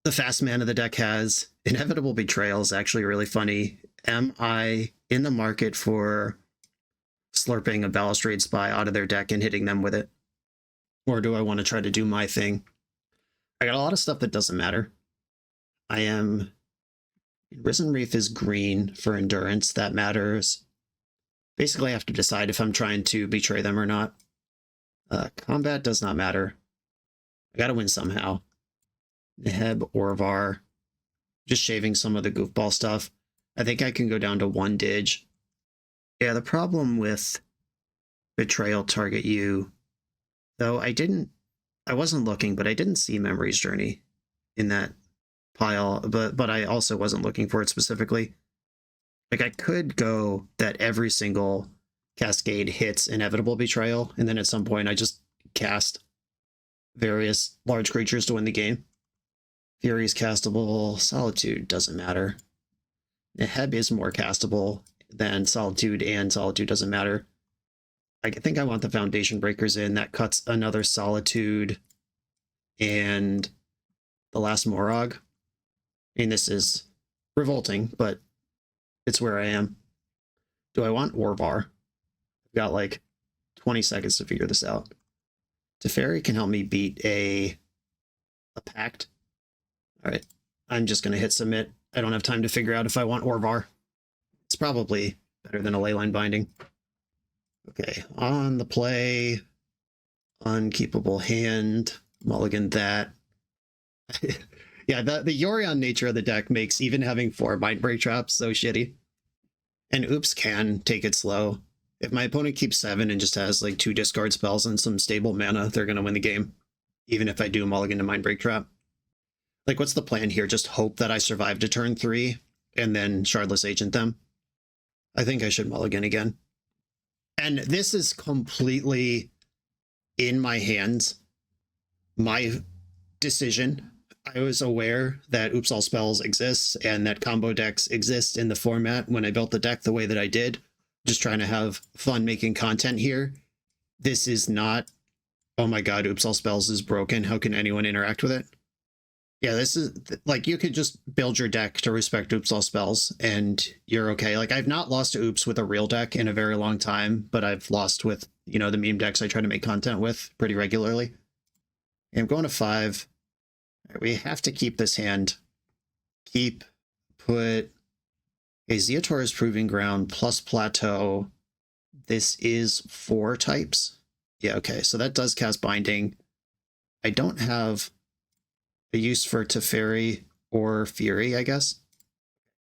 The fast mana the deck has. Inevitable Betrayal is actually really funny. Am I in the market for slurping a Balustrade Spy out of their deck and hitting them with it? Or do I want to try to do my thing? I got a lot of stuff that doesn't matter. I am... Risen Reef is green for Endurance. That matters. Basically, I have to decide if I'm trying to betray them or not. Combat does not matter. I gotta win somehow. Neheb, Orvar. Just shaving some of the goofball stuff. I think I can go down to 1 Didge. Yeah, the problem with Betrayal target you, though I wasn't looking, but I didn't see Memory's Journey in that pile, but I also wasn't looking for it specifically. Like, I could go that every single Cascade hits Inevitable Betrayal, and then at some point I just cast various large creatures to win the game. Fury is castable. Solitude doesn't matter. Neheb is more castable than Solitude, and Solitude doesn't matter. I think I want the Foundation Breakers in. That cuts another Solitude and the last Morog. I mean, this is revolting, but it's where I am. Do I want Orvar? I've got like 20 seconds to figure this out. Teferi can help me beat a Pact. All right, I'm just going to hit submit. I don't have time to figure out if I want Orvar. It's probably better than a Leyline Binding. Okay, on the play, Unkeepable Hand, mulligan that. Yeah, the Yorion nature of the deck makes even having 4 Mindbreak Traps so shitty. And Oops can take it slow. If my opponent keeps 7 and just has like 2 discard spells and some stable mana, they're going to win the game. Even if I do mulligan to Mindbreak Trap. Like, what's the plan here? Just hope that I survive to turn 3 and then Shardless Agent them? I think I should mulligan again. And this is completely in my hands. My decision. I was aware that Oops All Spells exists and that combo decks exist in the format when I built the deck the way that I did. Just trying to have fun making content here. This is not, oh my god, Oops All Spells is broken. How can anyone interact with it? Yeah, this is, like, you could just build your deck to respect Oops All Spells and you're okay. Like, I've not lost to Oops with a real deck in a very long time, but I've lost with, you know, the meme decks I try to make content with pretty regularly. And I'm going to 5. We have to keep this hand. Put a Zeotor's Proving Ground plus Plateau. This is 4 types. Yeah, okay, so that does cast Binding. I don't have a use for Teferi or Fury, I guess.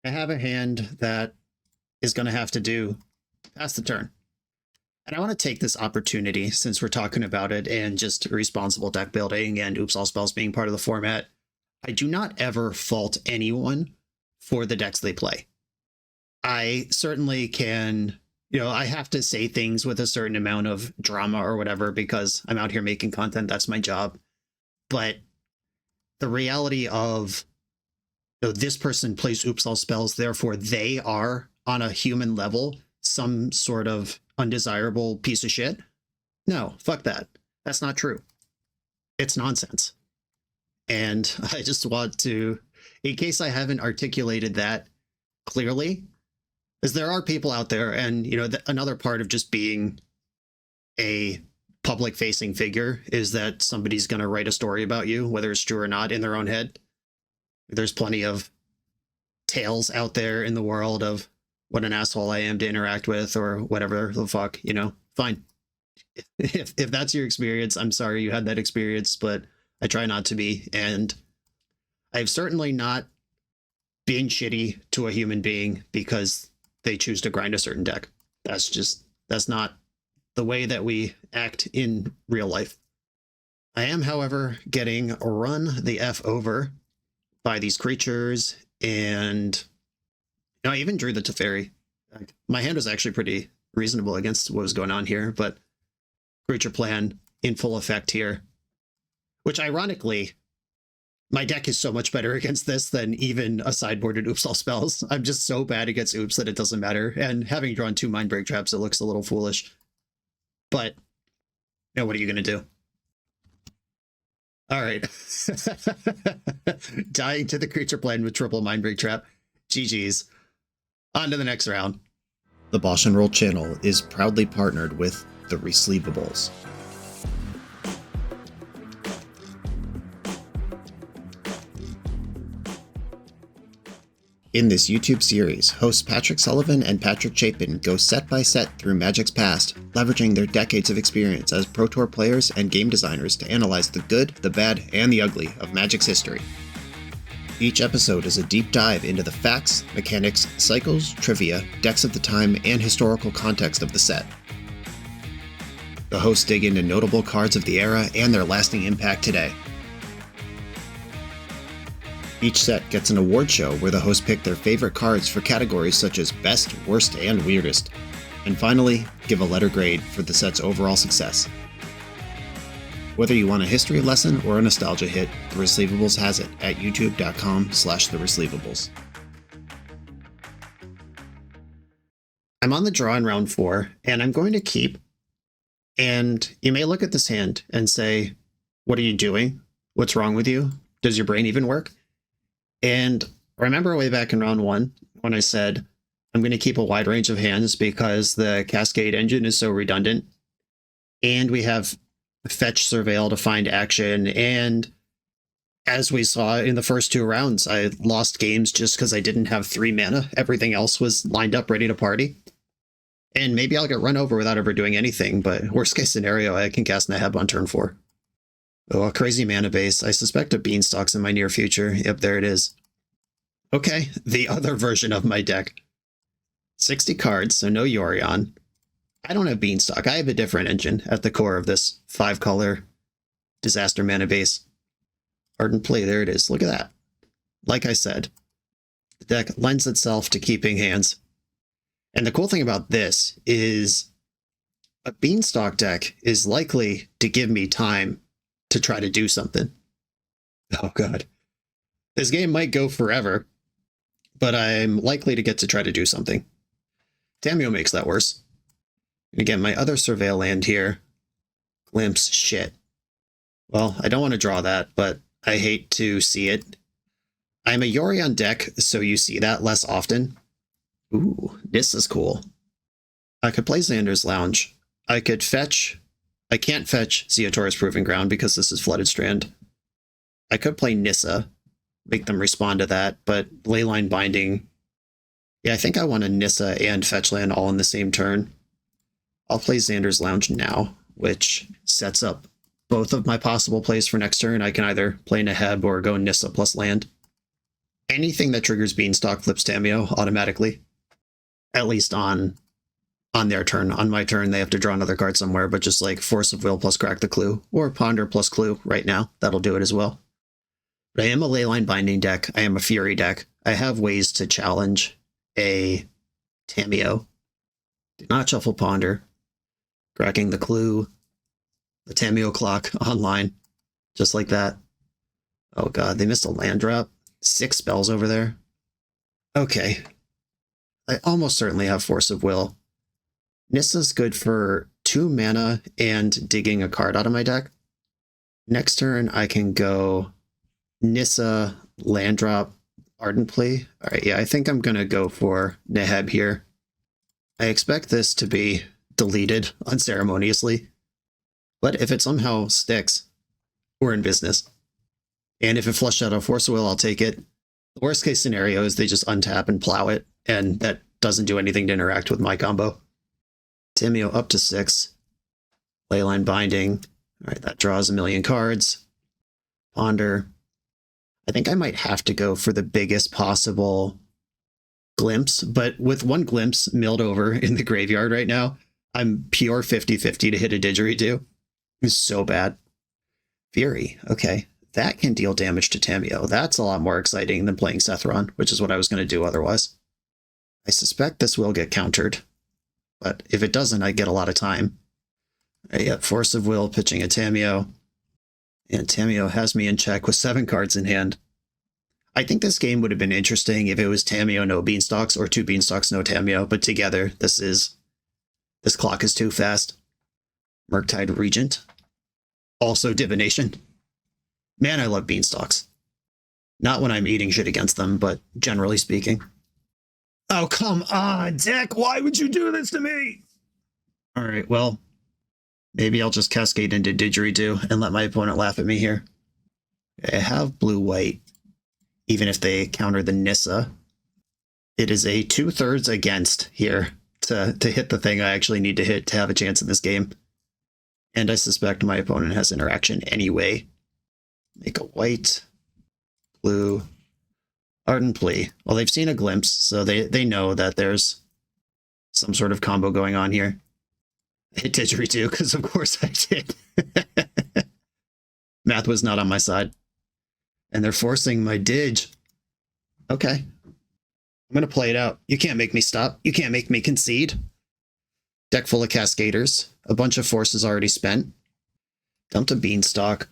I have a hand that is going to have to do pass the turn. And I want to take this opportunity, since we're talking about it and just responsible deck building and Oops All Spells being part of the format. I do not ever fault anyone for the decks they play. I certainly can, you know, I have to say things with a certain amount of drama or whatever because I'm out here making content. That's my job. But the reality of, you know, this person plays Oops All Spells, therefore they are, on a human level, some sort of undesirable piece of shit. No, fuck that. That's not true. It's nonsense. And I just want to, in case I haven't articulated that clearly, because there are people out there, and, you know, another part of just being a public facing figure is that somebody's going to write a story about you, whether it's true or not, in their own head. There's plenty of tales out there in the world of what an asshole I am to interact with or whatever the fuck, fine. If that's your experience, I'm sorry you had that experience, but I try not to be. And I've certainly not been shitty to a human being because they choose to grind a certain deck. That's not the way that we act in real life. I am, however, getting run the F over by these creatures, and I even drew the Teferi. My hand was actually pretty reasonable against what was going on here, but creature plan in full effect here, which ironically, my deck is so much better against this than even a sideboarded Oops All spells. I'm just so bad against Oops that it doesn't matter. And having drawn 2 Mindbreak Traps, it looks a little foolish. But, what are you going to do? All right. Dying to the creature plan with triple Mindbreak Trap. GG's. On to the next round. The BoshNRoll channel is proudly partnered with the Resleevables. In this YouTube series, hosts Patrick Sullivan and Patrick Chapin go set by set through Magic's past, leveraging their decades of experience as Pro Tour players and game designers to analyze the good, the bad, and the ugly of Magic's history. Each episode is a deep dive into the facts, mechanics, cycles, trivia, decks of the time, and historical context of the set. The hosts dig into notable cards of the era and their lasting impact today. Each set gets an award show where the hosts pick their favorite cards for categories such as Best, Worst, and Weirdest. And finally, give a letter grade for the set's overall success. Whether you want a history lesson or a nostalgia hit, The Resleevables has it at youtube.com/TheResleevables. I'm on the draw in round 4, and I'm going to keep. And you may look at this hand and say, what are you doing? What's wrong with you? Does your brain even work? And remember way back in round 1 when I said, I'm going to keep a wide range of hands because the Cascade engine is so redundant. And we have Fetch, Surveil to find action. And as we saw in the first 2 rounds, I lost games just because I didn't have 3 mana. Everything else was lined up ready to party. And maybe I'll get run over without ever doing anything, but worst case scenario, I can cast Neheb on turn 4. Oh, a crazy mana base. I suspect a Beanstalk's in my near future. Yep, there it is. Okay, the other version of my deck. 60 cards, so no Yorion. I don't have Beanstalk. I have a different engine at the core of this 5-color disaster mana base. Ardent Play, there it is. Look at that. Like I said, the deck lends itself to keeping hands. And the cool thing about this is a Beanstalk deck is likely to give me time to try to do something. Oh god. This game might go forever, but I'm likely to get to try to do something. Tamiyo makes that worse. And again, my other Surveil land here. Glimpse, shit. Well, I don't want to draw that, but I hate to see it. I'm a Yorion deck, so you see that less often. Ooh, this is cool. I could play Xander's Lounge. I could fetch. I can't fetch Zeotor's Proving Ground because this is Flooded Strand. I could play Nissa, make them respond to that, but Leyline Binding. Yeah, I think I want a Nissa and fetch land all in the same turn. I'll play Xander's Lounge now, which sets up both of my possible plays for next turn. I can either play Neheb or go Nissa plus land. Anything that triggers Beanstalk flips Tamiyo automatically. At least on their turn. On my turn, they have to draw another card somewhere, but just like Force of Will plus Crack the Clue, or Ponder plus Clue right now. That'll do it as well. But I am a Leyline Binding deck. I am a Fury deck. I have ways to challenge a Tamiyo. Do not shuffle Ponder. Cracking the Clue. The Tamiyo clock online. Just like that. Oh god, they missed a land drop. 6 spells over there. Okay. I almost certainly have Force of Will. Nissa's good for 2 mana and digging a card out of my deck. Next turn, I can go Nissa, land drop, Ardent Play. All right, yeah, I think I'm going to go for Neheb here. I expect this to be deleted unceremoniously, but if it somehow sticks, we're in business. And if it flushed out a Force of Will, I'll take it. The worst case scenario is they just untap and plow it, and that doesn't do anything to interact with my combo. Tamiyo up to 6. Leyline Binding. All right, that draws a million cards. Ponder. I think I might have to go for the biggest possible glimpse, but with one glimpse milled over in the graveyard right now, I'm pure 50-50 to hit a Didgeridoo. It's so bad. Fury. Okay. That can deal damage to Tamiyo. That's a lot more exciting than playing Sethron, which is what I was going to do otherwise. I suspect this will get countered, but if it doesn't, I get a lot of time. I get Force of Will pitching a Tamiyo, and Tamiyo has me in check with 7 cards in hand. I think this game would have been interesting if it was Tamiyo, no Beanstalks, or 2 Beanstalks, no Tamiyo, but together, this clock is too fast. Murktide Regent. Also Divination. Man, I love Beanstalks. Not when I'm eating shit against them, but generally speaking. Oh, come on, Dick! Why would you do this to me? Alright, well, maybe I'll just Cascade into Didgeridoo and let my opponent laugh at me here. I have blue-white, even if they counter the Nissa. It is a 2/3 against here to hit the thing I actually need to hit to have a chance in this game. And I suspect my opponent has interaction anyway. Make a white, blue, Ardent Plea. Well, they've seen a glimpse, so they know that there's some sort of combo going on here. I hit Didgeridoo, because of course I did. Math was not on my side. And they're forcing my Didge. Okay. I'm going to play it out. You can't make me stop. You can't make me concede. Deck full of Cascaders. A bunch of forces already spent. Dumped a Beanstalk.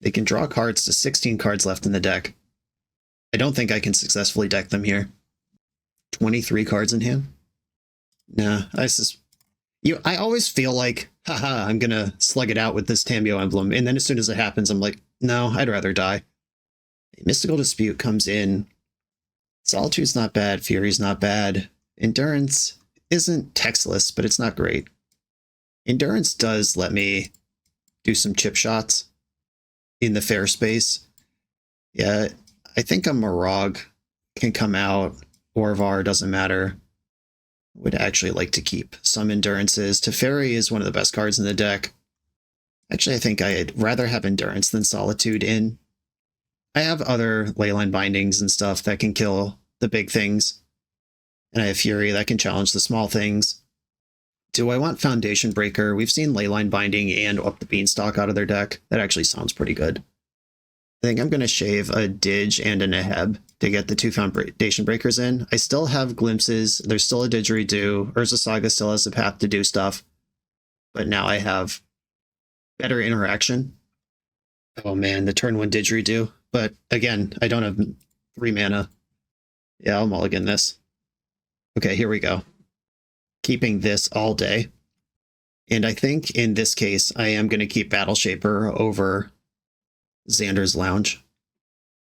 They can draw cards to 16 cards left in the deck. I don't think I can successfully deck them here. 23 cards in hand? Nah, I always feel like, haha, I'm gonna slug it out with this Tamiyo emblem, and then as soon as it happens, I'm like, no, I'd rather die. Mystical Dispute comes in. Solitude's not bad, Fury's not bad. Endurance isn't textless, but it's not great. Endurance does let me do some chip shots in the fair space. Yeah, I think a Marog can come out. Orvar doesn't matter. Would actually like to keep some endurances. Teferi is one of the best cards in the deck. Actually, I think I'd rather have Endurance than Solitude in. I have other Leyline Bindings and stuff that can kill the big things. And I have Fury that can challenge the small things. Do I want Foundation Breaker? We've seen Leyline Binding and up the Beanstalk out of their deck. That actually sounds pretty good. I think I'm going to shave a Didge and a Neheb to get the 2 Foundation Breakers in. I still have glimpses. There's still a Didgeridoo. Urza Saga still has a path to do stuff. But now I have better interaction. Oh man, the turn 1 Didgeridoo. But again, I don't have 3 mana. Yeah, I'll mulligan this. Okay, here we go. Keeping this all day. And I think in this case, I am going to keep Battle Shaper over Xander's Lounge.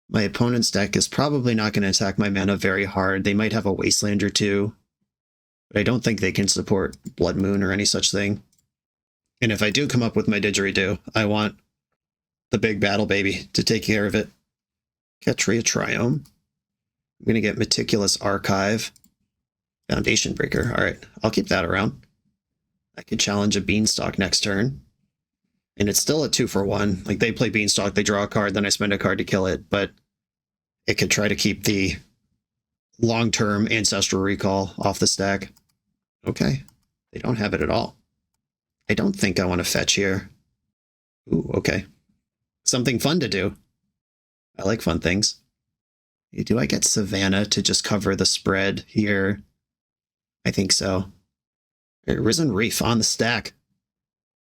My opponent's deck is probably not going to attack my mana very hard. They might have a Wasteland or 2, but I don't think they can support Blood Moon or any such thing. And if I do come up with my Didgeridoo, I want the big battle baby to take care of it. Ketria Triome. I'm going to get Meticulous Archive. Foundation Breaker. All right, I'll keep that around. I could challenge a Beanstalk next turn. And it's still a 2-for-1. Like, they play Beanstalk, they draw a card, then I spend a card to kill it. But it could try to keep the long-term Ancestral Recall off the stack. Okay, they don't have it at all. I don't think I want to fetch here. Ooh, okay. Something fun to do. I like fun things. Do I get Savannah to just cover the spread here? I think so. Risen Reef on the stack.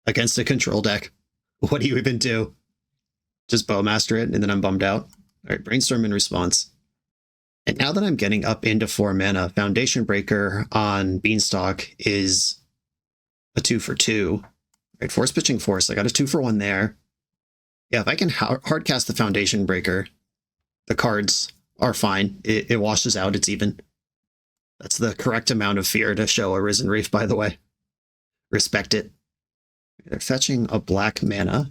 Against a control deck. What do you even do? Just Bowmaster it, and then I'm bummed out. Alright, Brainstorm in response. And now that I'm getting up into 4 mana, Foundation Breaker on Beanstalk is a 2-for-2. Alright, Force Pitching Force. I got a 2-for-1 there. Yeah, if I can hardcast the Foundation Breaker, the cards are fine. It washes out, it's even. That's the correct amount of fear to show a Risen Reef, by the way. Respect it. They're fetching a black mana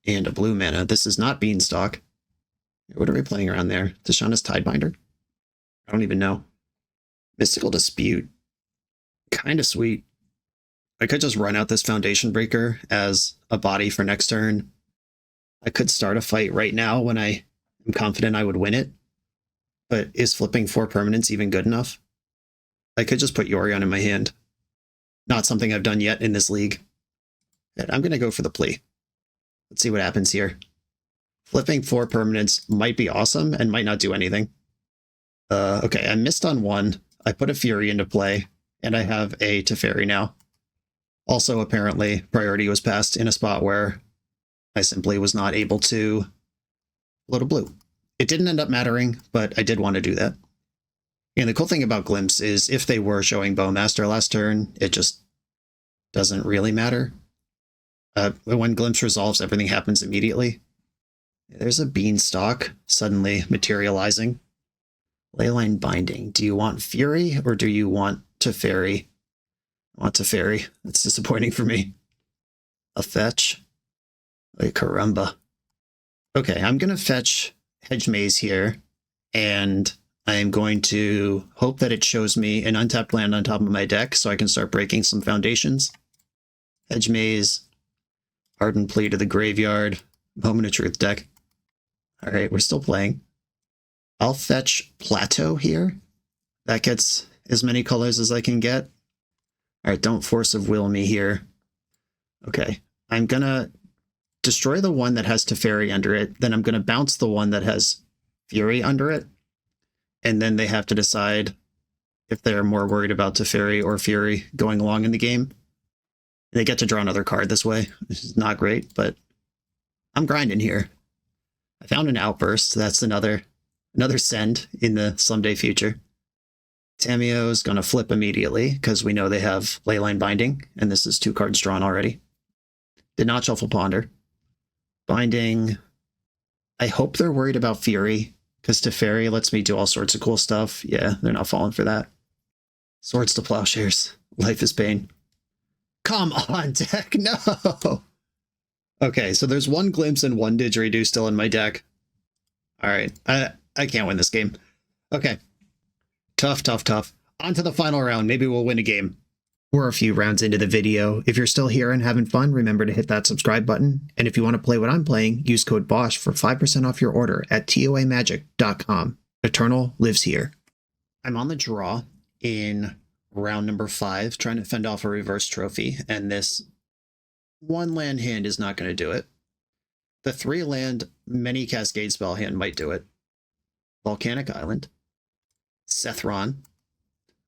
and a blue mana. This is not Beanstalk. What are we playing around there? Tishana's Tidebinder? I don't even know. Mystical Dispute. Kind of sweet. I could just run out this Foundation Breaker as a body for next turn. I could start a fight right now when I am confident I would win it. But is flipping 4 permanents even good enough? I could just put Yorion in my hand. Not something I've done yet in this league. And I'm going to go for the plea. Let's see what happens here. Flipping 4 permanents might be awesome and might not do anything. Okay, I missed on 1. I put a Fury into play, and I have a Teferi now. Also, apparently, priority was passed in a spot where I simply was not able to load a blue. It didn't end up mattering, but I did want to do that. And the cool thing about Glimpse is if they were showing Bowmaster last turn, it just doesn't really matter. When Glimpse resolves, everything happens immediately. There's a Beanstalk suddenly materializing. Leyline Binding. Do you want Fury or do you want Teferi? I want Teferi. That's disappointing for me. A fetch. Like caramba. Okay, I'm going to fetch Hedge Maze here, and I am going to hope that it shows me an untapped land on top of my deck so I can start breaking some foundations. Hedge Maze, Ardent Plea to the Graveyard, Moment of Truth deck. All right, we're still playing. I'll fetch Plateau here. That gets as many colors as I can get. All right, don't Force of Will me here. Okay, I'm going to destroy the one that has Teferi under it. Then I'm going to bounce the one that has Fury under it. And then they have to decide if they're more worried about Teferi or Fury going along in the game. They get to draw another card this way, which is not great, but I'm grinding here. I found an Outburst. That's another send in the someday future. Tamio is going to flip immediately because we know they have Leyline Binding, and this is 2 cards drawn already. Did not shuffle Ponder. Binding. I hope they're worried about Fury, because Teferi lets me do all sorts of cool stuff. Yeah, they're not falling for that. Swords to Plowshares. Life is pain. Come on, deck. No. Okay, so there's 1 Glimpse and 1 Didgeridoo still in my deck. All right, I can't win this game. Okay. Tough. On to the final round. Maybe we'll win a game. We're a few rounds into the video. If you're still here and having fun, remember to hit that subscribe button. And if you want to play what I'm playing, use code BOSH for 5% off your order at toamagic.com. Eternal lives here. I'm on the draw in round number 5, trying to fend off a reverse trophy, and this 1 land hand is not going to do it. The 3 land many Cascade spell hand might do it. Volcanic Island. Sethron.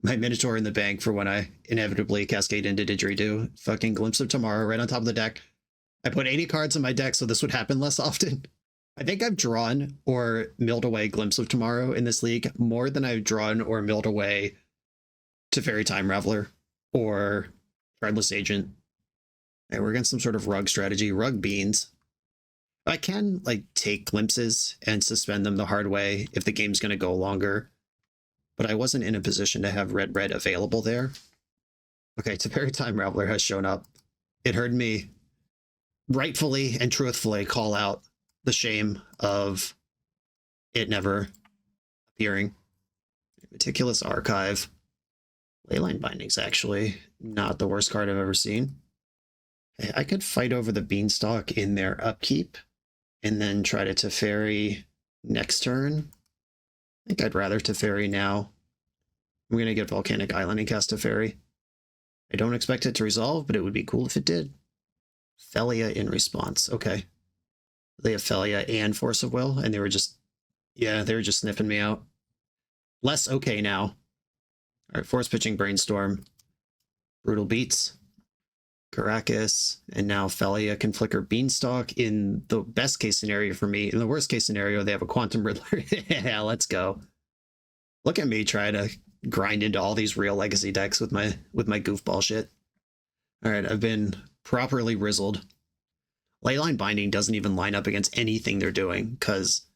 My Minotaur in the bank for when I inevitably cascade into Didgeridoo. Fucking Glimpse of Tomorrow right on top of the deck. I put 80 cards in my deck so this would happen less often. I think I've drawn or milled away Glimpse of Tomorrow in this league more than I've drawn or milled away Teferi Time Raveler or Threadless Agent. Right, we're against some sort of rug strategy. Rug Beans. I can take glimpses and suspend them the hard way if the game's going to go longer. But I wasn't in a position to have red available there. Okay, Teferi Time Raveler has shown up. It heard me rightfully and truthfully call out the shame of it never appearing. Meticulous Archive. Leyline Binding's actually not the worst card I've ever seen. I could fight over the Beanstalk in their upkeep and then try to Teferi next turn. I think I'd rather Teferi now. I'm going to get Volcanic Island and cast Teferi. I don't expect it to resolve, but it would be cool if it did. Felia in response. Okay. They have Felia and Force of Will, and they were just sniffing me out. Less okay now. All right, Force Pitching Brainstorm. Brutal Beats. Caracas, and now Felia can flicker Beanstalk in the best case scenario for me. In the worst case scenario, they have a Quantum Riddler. Yeah, let's go. Look at me try to grind into all these real legacy decks with my goofball shit. All right, I've been properly rizzled. Leyline Binding doesn't even line up against anything they're doing because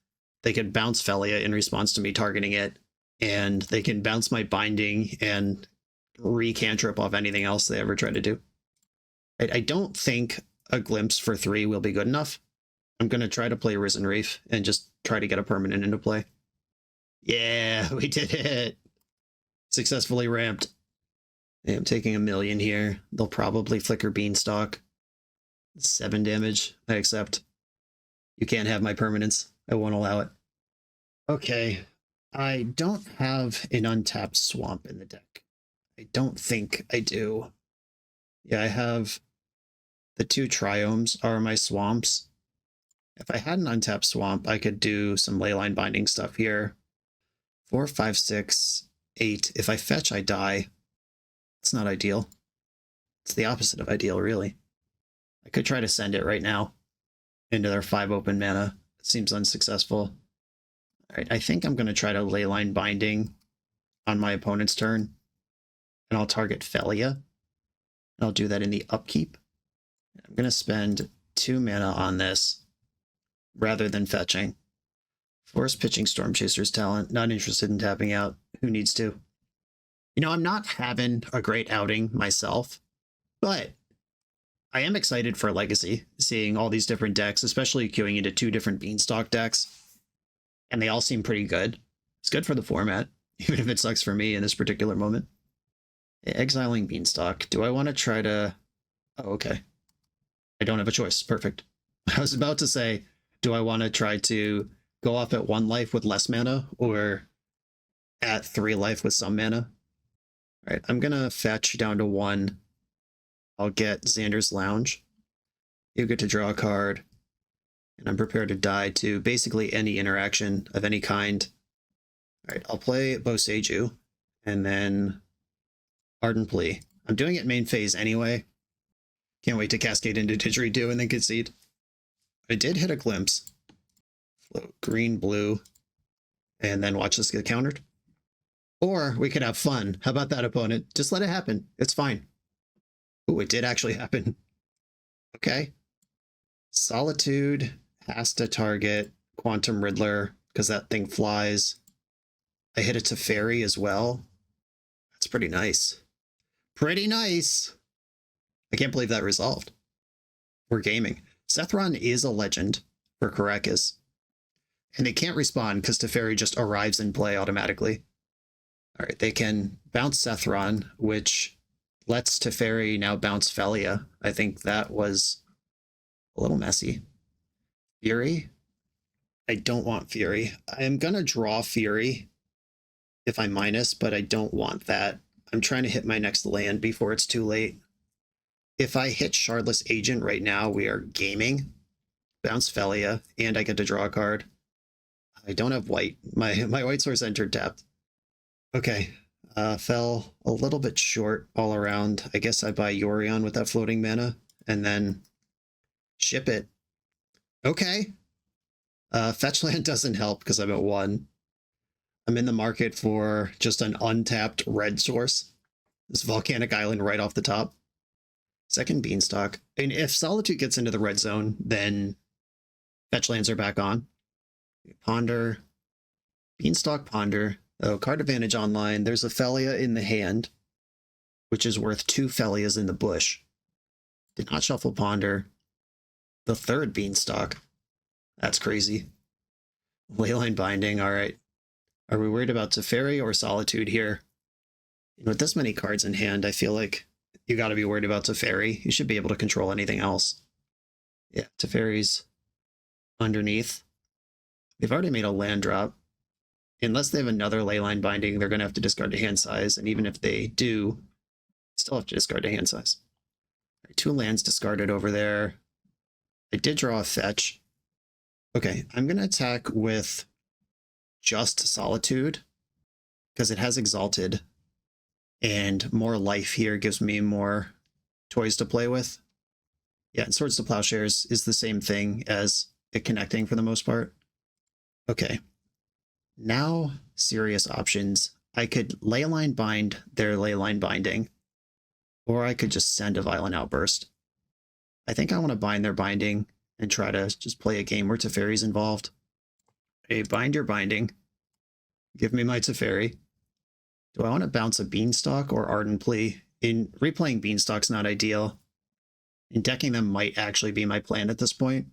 they could bounce Felia in response to me targeting it, and they can bounce my Binding and re-cantrip off anything else they ever try to do. I don't think a Glimpse for 3 will be good enough. I'm going to try to play Risen Reef and just try to get a permanent into play. Yeah, we did it. Successfully ramped. I'm taking 1,000,000 here. They'll probably flicker Beanstalk. 7 damage. I accept. You can't have my permanents. I won't allow it. Okay. I don't have an untapped swamp in the deck. I don't think I do. Yeah, I have the 2 triomes are my swamps. If I had an untapped swamp, I could do some leyline binding stuff here. 4, 5, 6, 8. If I fetch, I die. It's not ideal. It's the opposite of ideal, really. I could try to send it right now into their 5 open mana. It seems unsuccessful. All right, I think I'm going to try to leyline binding on my opponent's turn. And I'll target Felia. And I'll do that in the upkeep. I'm going to spend 2 mana on this rather than fetching. Force pitching Storm Chaser's talent. Not interested in tapping out. Who needs to? You know, I'm not having a great outing myself, but I am excited for Legacy, seeing all these different decks, especially queuing into 2 different Beanstalk decks. And they all seem pretty good. It's good for the format, even if it sucks for me in this particular moment. Exiling Beanstalk. Do I want to try to... Oh, okay. I don't have a choice. Perfect. I was about to say, do I want to try to go off at 1 life with less mana, or at 3 life with some mana? All right, I'm going to fetch down to 1. I'll get Xander's Lounge. You get to draw a card. And I'm prepared to die to basically any interaction of any kind. All right, I'll play Boseiju, and then Ardent Plea. I'm doing it main phase anyway. Can't wait to cascade into Didgeridoo and then concede. I did hit a glimpse. Float green, blue, and then watch this get countered. Or we could have fun. How about that, opponent? Just let it happen. It's fine. Ooh, it did actually happen. Okay. Solitude has to target Quantum Riddler because that thing flies. I hit a Teferi as well. That's pretty nice. Pretty nice. I can't believe that resolved. We're gaming. Sethron is a legend for Karakas. And they can't respond because Teferi just arrives in play automatically. All right, they can bounce Sethron, which lets Teferi now bounce Felia. I think that was a little messy. Fury? I don't want Fury. I am going to draw Fury if I minus, but I don't want that. I'm trying to hit my next land before it's too late. If I hit Shardless Agent right now, we are gaming. Bounce Felia, and I get to draw a card. I don't have white. My white source entered tapped. Okay. Fell a little bit short all around. I guess I buy Yorion with that floating mana, and then ship it. Okay. Fetch land doesn't help because I'm at 1. I'm in the market for just an untapped red source. This Volcanic Island right off the top. Second Beanstalk. And if Solitude gets into the red zone, then fetch lands are back on. Ponder. Beanstalk, Ponder. Oh, card advantage online. There's a Felia in the hand, which is worth 2 Felias in the bush. Did not shuffle Ponder. The third Beanstalk. That's crazy. Leyline Binding, all right. Are we worried about Teferi or Solitude here? With this many cards in hand, I feel like you got to be worried about Teferi. You should be able to control anything else. Yeah, Teferi's underneath. They've already made a land drop. Unless they have another Leyline Binding, they're going to have to discard to hand size. And even if they do, still have to discard to hand size. All right, 2 lands discarded over there. I did draw a fetch. Okay, I'm going to attack with just Solitude because it has Exalted. And more life here gives me more toys to play with. Yeah, and Swords to Plowshares is the same thing as it connecting for the most part. Okay. Now, serious options. I could Leyline Bind their Leyline Binding, or I could just send a Violent Outburst. I think I want to bind their binding and try to just play a game where Teferi's involved. Hey, bind your binding. Give me my Teferi. Do I want to bounce a Beanstalk or Ardent Plea? In replaying Beanstalk's not ideal. And decking them might actually be my plan at this point.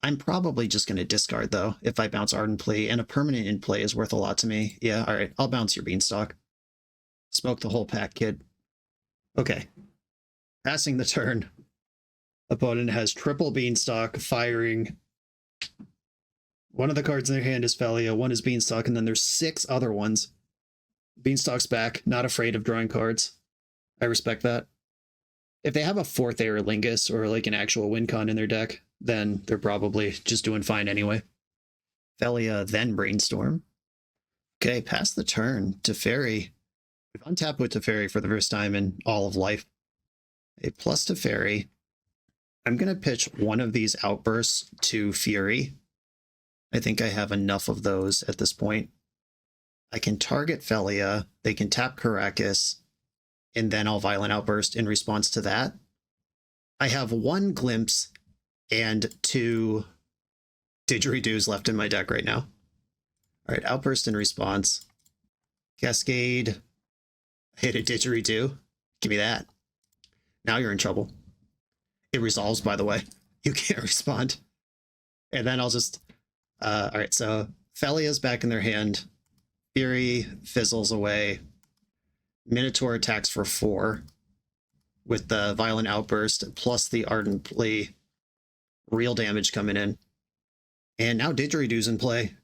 I'm probably just going to discard, though, if I bounce Ardent Plea, and a permanent in play is worth a lot to me. Yeah, all right, I'll bounce your Beanstalk. Smoke the whole pack, kid. Okay. Passing the turn. Opponent has triple Beanstalk, firing. One of the cards in their hand is Felia, one is Beanstalk, and then there's 6 other ones. Beanstalk's back, not afraid of drawing cards. I respect that. If they have a 4th Air Lingus or like an actual win con in their deck, then they're probably just doing fine anyway. Felia, then Brainstorm. Okay, pass the turn. Teferi. We've untapped with Teferi for the first time in all of life. A plus Teferi. I'm going to pitch one of these outbursts to Fury. I think I have enough of those at this point. I can target Felia, they can tap Caracas, and then I'll Violent Outburst in response to that. I have 1 Glimpse and 2 Didgeridoos left in my deck right now. All right, Outburst in response. Cascade. Hit a Didgeridoo. Give me that. Now you're in trouble. It resolves, by the way. You can't respond. And then I'll just... all right, so Felia's back in their hand. Fury fizzles away. Minotaur attacks for 4 with the Violent Outburst plus the Ardent Plea. Real damage coming in. And now Didgeridoo's in play.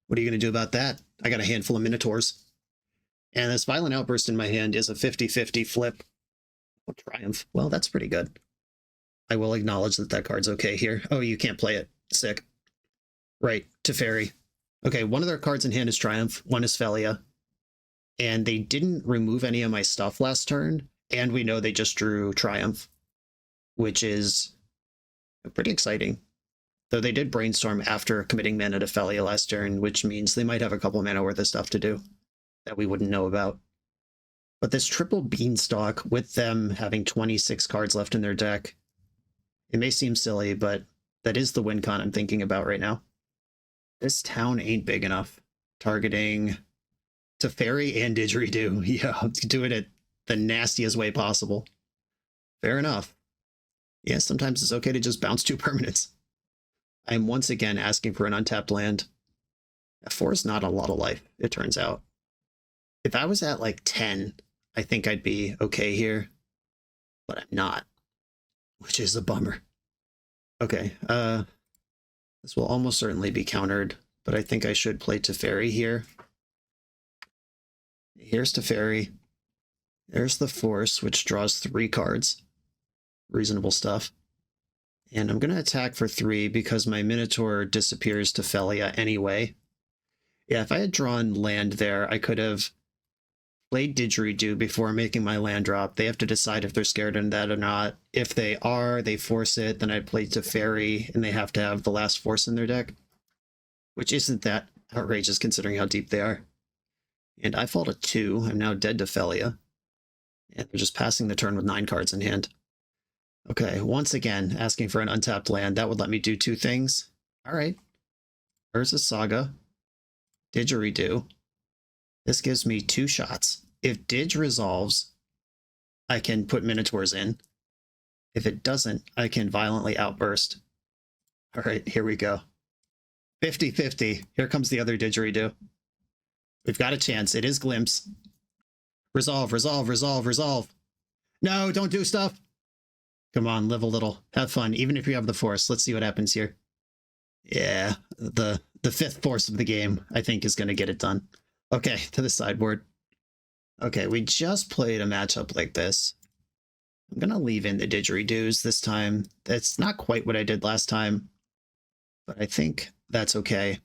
What are you going to do about that? I got a handful of Minotaurs. And this Violent Outburst in my hand is a 50-50 flip. Oh, Triumph. Well, that's pretty good. I will acknowledge that that card's okay here. Oh, you can't play it. Sick. Right, Teferi. Okay, one of their cards in hand is Triumph, one is Felia. And they didn't remove any of my stuff last turn, and we know they just drew Triumph, which is pretty exciting. Though they did Brainstorm after committing mana to Felia last turn, which means they might have a couple mana worth of stuff to do that we wouldn't know about. But this triple Beanstalk, with them having 26 cards left in their deck, it may seem silly, but that is the win con I'm thinking about right now. This town ain't big enough. Targeting Teferi and Didgeridoo. Yeah, do it at the nastiest way possible. Fair enough. Yeah, sometimes it's okay to just bounce 2 permanents. I'm once again asking for an untapped land. F4 is not a lot of life, it turns out. If I was at like 10, I think I'd be okay here. But I'm not, which is a bummer. Okay, this will almost certainly be countered, but I think I should play Teferi here. Here's Teferi. There's the Force, which draws 3 cards. Reasonable stuff. And I'm going to attack for 3 because my Minotaur disappears to Felia anyway. Yeah, if I had drawn land there, I could have played Didgeridoo before making my land drop. They have to decide if they're scared of that or not. If they are, they force it, then I play Teferi, and they have to have the last Force in their deck, which isn't that outrageous considering how deep they are. And I fall to 2. I'm now dead to Felia. And they're just passing the turn with 9 cards in hand. Okay, once again, asking for an untapped land. That would let me do 2 things. All right. Urza Saga. Didgeridoo. This gives me 2 shots. If Didge resolves, I can put Minotaurs in. If it doesn't, I can violently outburst. All right, here we go. 50-50. Here comes the other Didgeridoo. We've got a chance. It is Glimpse. Resolve, resolve, resolve, resolve. No, don't do stuff. Come on, live a little. Have fun, even if you have the Force. Let's see what happens here. Yeah, the 5th Force of the game, I think, is going to get it done. Okay, to the sideboard. Okay, we just played a matchup like this. I'm going to leave in the Didgeridoos this time. That's not quite what I did last time, but I think that's okay.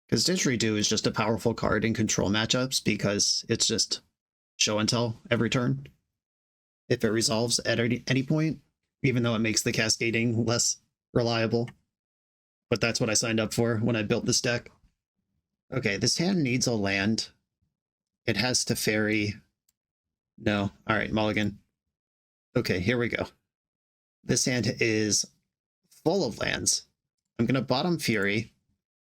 Because Didgeridoo is just a powerful card in control matchups because it's just show and tell every turn. If it resolves at any point, even though it makes the cascading less reliable. But that's what I signed up for when I built this deck. Okay, this hand needs a land. It has Teferi. No. All right, mulligan. Okay, here we go. This hand is full of lands. I'm going to bottom Fury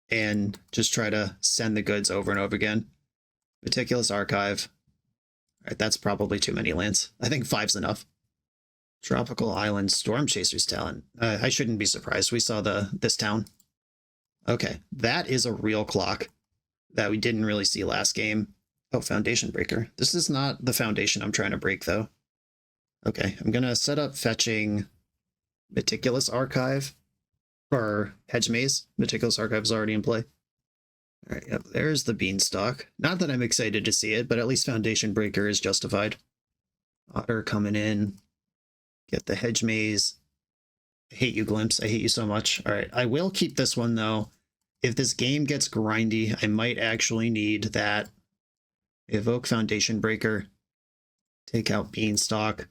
and just try to send the goods over and over again. Meticulous Archive. All right, that's probably too many lands. I think 5's enough. Tropical Island Storm Chasers talent. I shouldn't be surprised. We saw this town. Okay, that is a real clock that we didn't really see last game. Oh, Foundation Breaker. This is not the foundation I'm trying to break, though. Okay, I'm going to set up fetching Meticulous Archive for Hedge Maze. Meticulous Archive is already in play. All right, yep, there's the Beanstalk. Not that I'm excited to see it, but at least Foundation Breaker is justified. Otter coming in. Get the Hedge Maze. I hate you, Glimpse. I hate you so much. All right, I will keep this one, though. If this game gets grindy, I might actually need that. Evoke Foundation Breaker. Take out Beanstalk.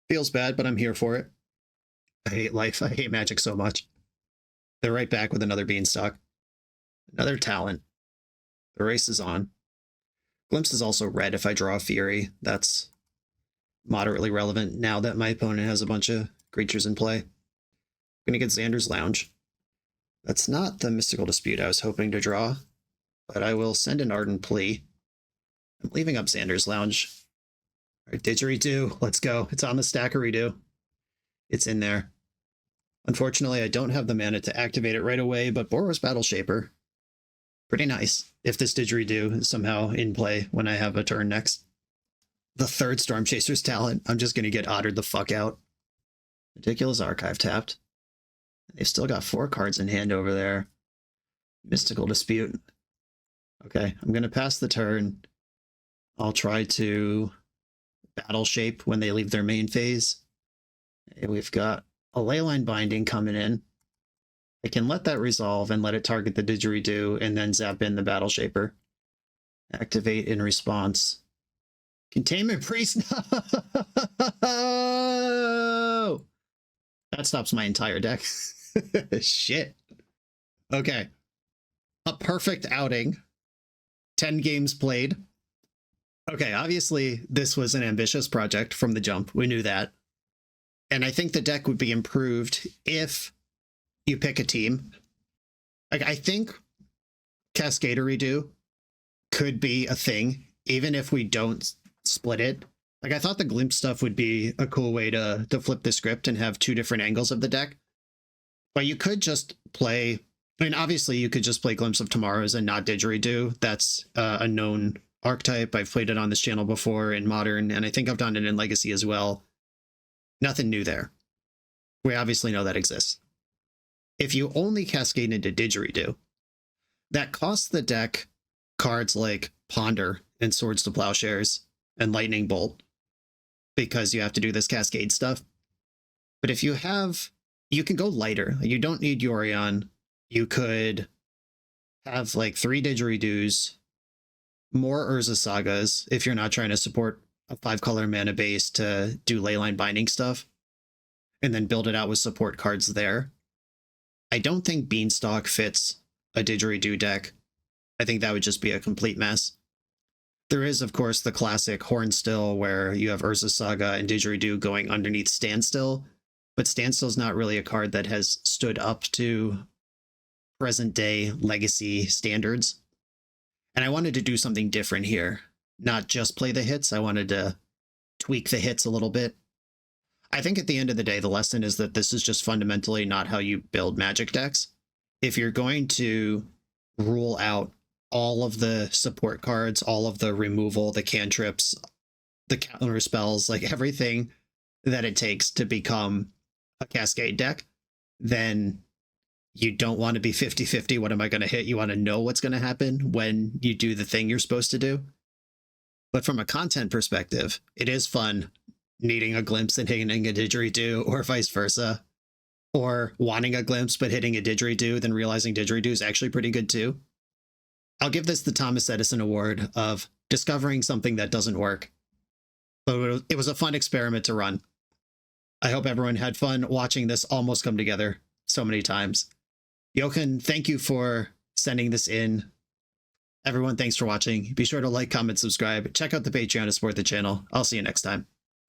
Feels bad, but I'm here for it. I hate life. I hate Magic so much. They're right back with another Beanstalk. Another talent. The race is on. Glimpse is also red if I draw a Fury. That's moderately relevant now that my opponent has a bunch of creatures in play. I'm going to get Xander's Lounge. That's not the Mystical Dispute I was hoping to draw, but I will send an Ardent Plea. I'm leaving up Xander's Lounge. All right, Didgeridoo, let's go. It's on the Stackeridoo. It's in there. Unfortunately, I don't have the mana to activate it right away, but Boros Battle Shaper. Pretty nice, if this Didgeridoo is somehow in play when I have a turn next. The third Storm Chaser's talent. I'm just going to get Ottered the fuck out. Meticulous Archive tapped. They've still got 4 cards in hand over there. Mystical Dispute. Okay, I'm going to pass the turn. I'll try to Battle Shape when they leave their main phase. And we've got a Leyline Binding coming in. I can let that resolve and let it target the Didgeridoo and then zap in the Battle Shaper. Activate in response. Containment Priest. No! That stops my entire deck. Shit. Okay. A perfect outing. 10 games played. Okay, obviously this was an ambitious project from the jump. We knew that. And I think the deck would be improved if you pick a team. Like, I think Cascaderidoo could be a thing, even if we don't split it. Like, I thought the Glimpse stuff would be a cool way to flip the script and have 2 different angles of the deck. But you could just play, I mean, obviously you could just play Glimpse of Tomorrows and not Didgeridoo. That's a known archetype. I've played it on this channel before in Modern, and I think I've done it in Legacy as well. Nothing new there. We obviously know that exists. If you only cascade into Didgeridoo, that costs the deck cards like Ponder and Swords to Plowshares and Lightning Bolt, because you have to do this cascade stuff. But if you have, you can go lighter. You don't need Yorion. You could have like 3 Didgeridoos, more Urza Sagas if you're not trying to support a 5-color mana base to do Leyline Binding stuff, and then build it out with support cards there. I don't think Beanstalk fits a Didgeridoo deck. I think that would just be a complete mess. There is, of course, the classic Hornstill where you have Urza Saga and Didgeridoo going underneath Standstill, but Standstill's not really a card that has stood up to present-day Legacy standards. And I wanted to do something different here. Not just play the hits, I wanted to tweak the hits a little bit. I think at the end of the day, the lesson is that this is just fundamentally not how you build Magic decks. If you're going to rule out all of the support cards, all of the removal, the cantrips, the counter spells, like everything that it takes to become a Cascade deck, then you don't want to be 50-50. What am I going to hit? You want to know what's going to happen when you do the thing you're supposed to do. But from a content perspective, it is fun needing a Glimpse and hitting a Didgeridoo, or vice versa. Or wanting a Glimpse but hitting a Didgeridoo, then realizing Didgeridoo is actually pretty good too. I'll give this the Thomas Edison Award of discovering something that doesn't work. But it was a fun experiment to run. I hope everyone had fun watching this almost come together so many times. Jochen, thank you for sending this in. Everyone, thanks for watching. Be sure to like, comment, subscribe. Check out the Patreon to support the channel. I'll see you next time.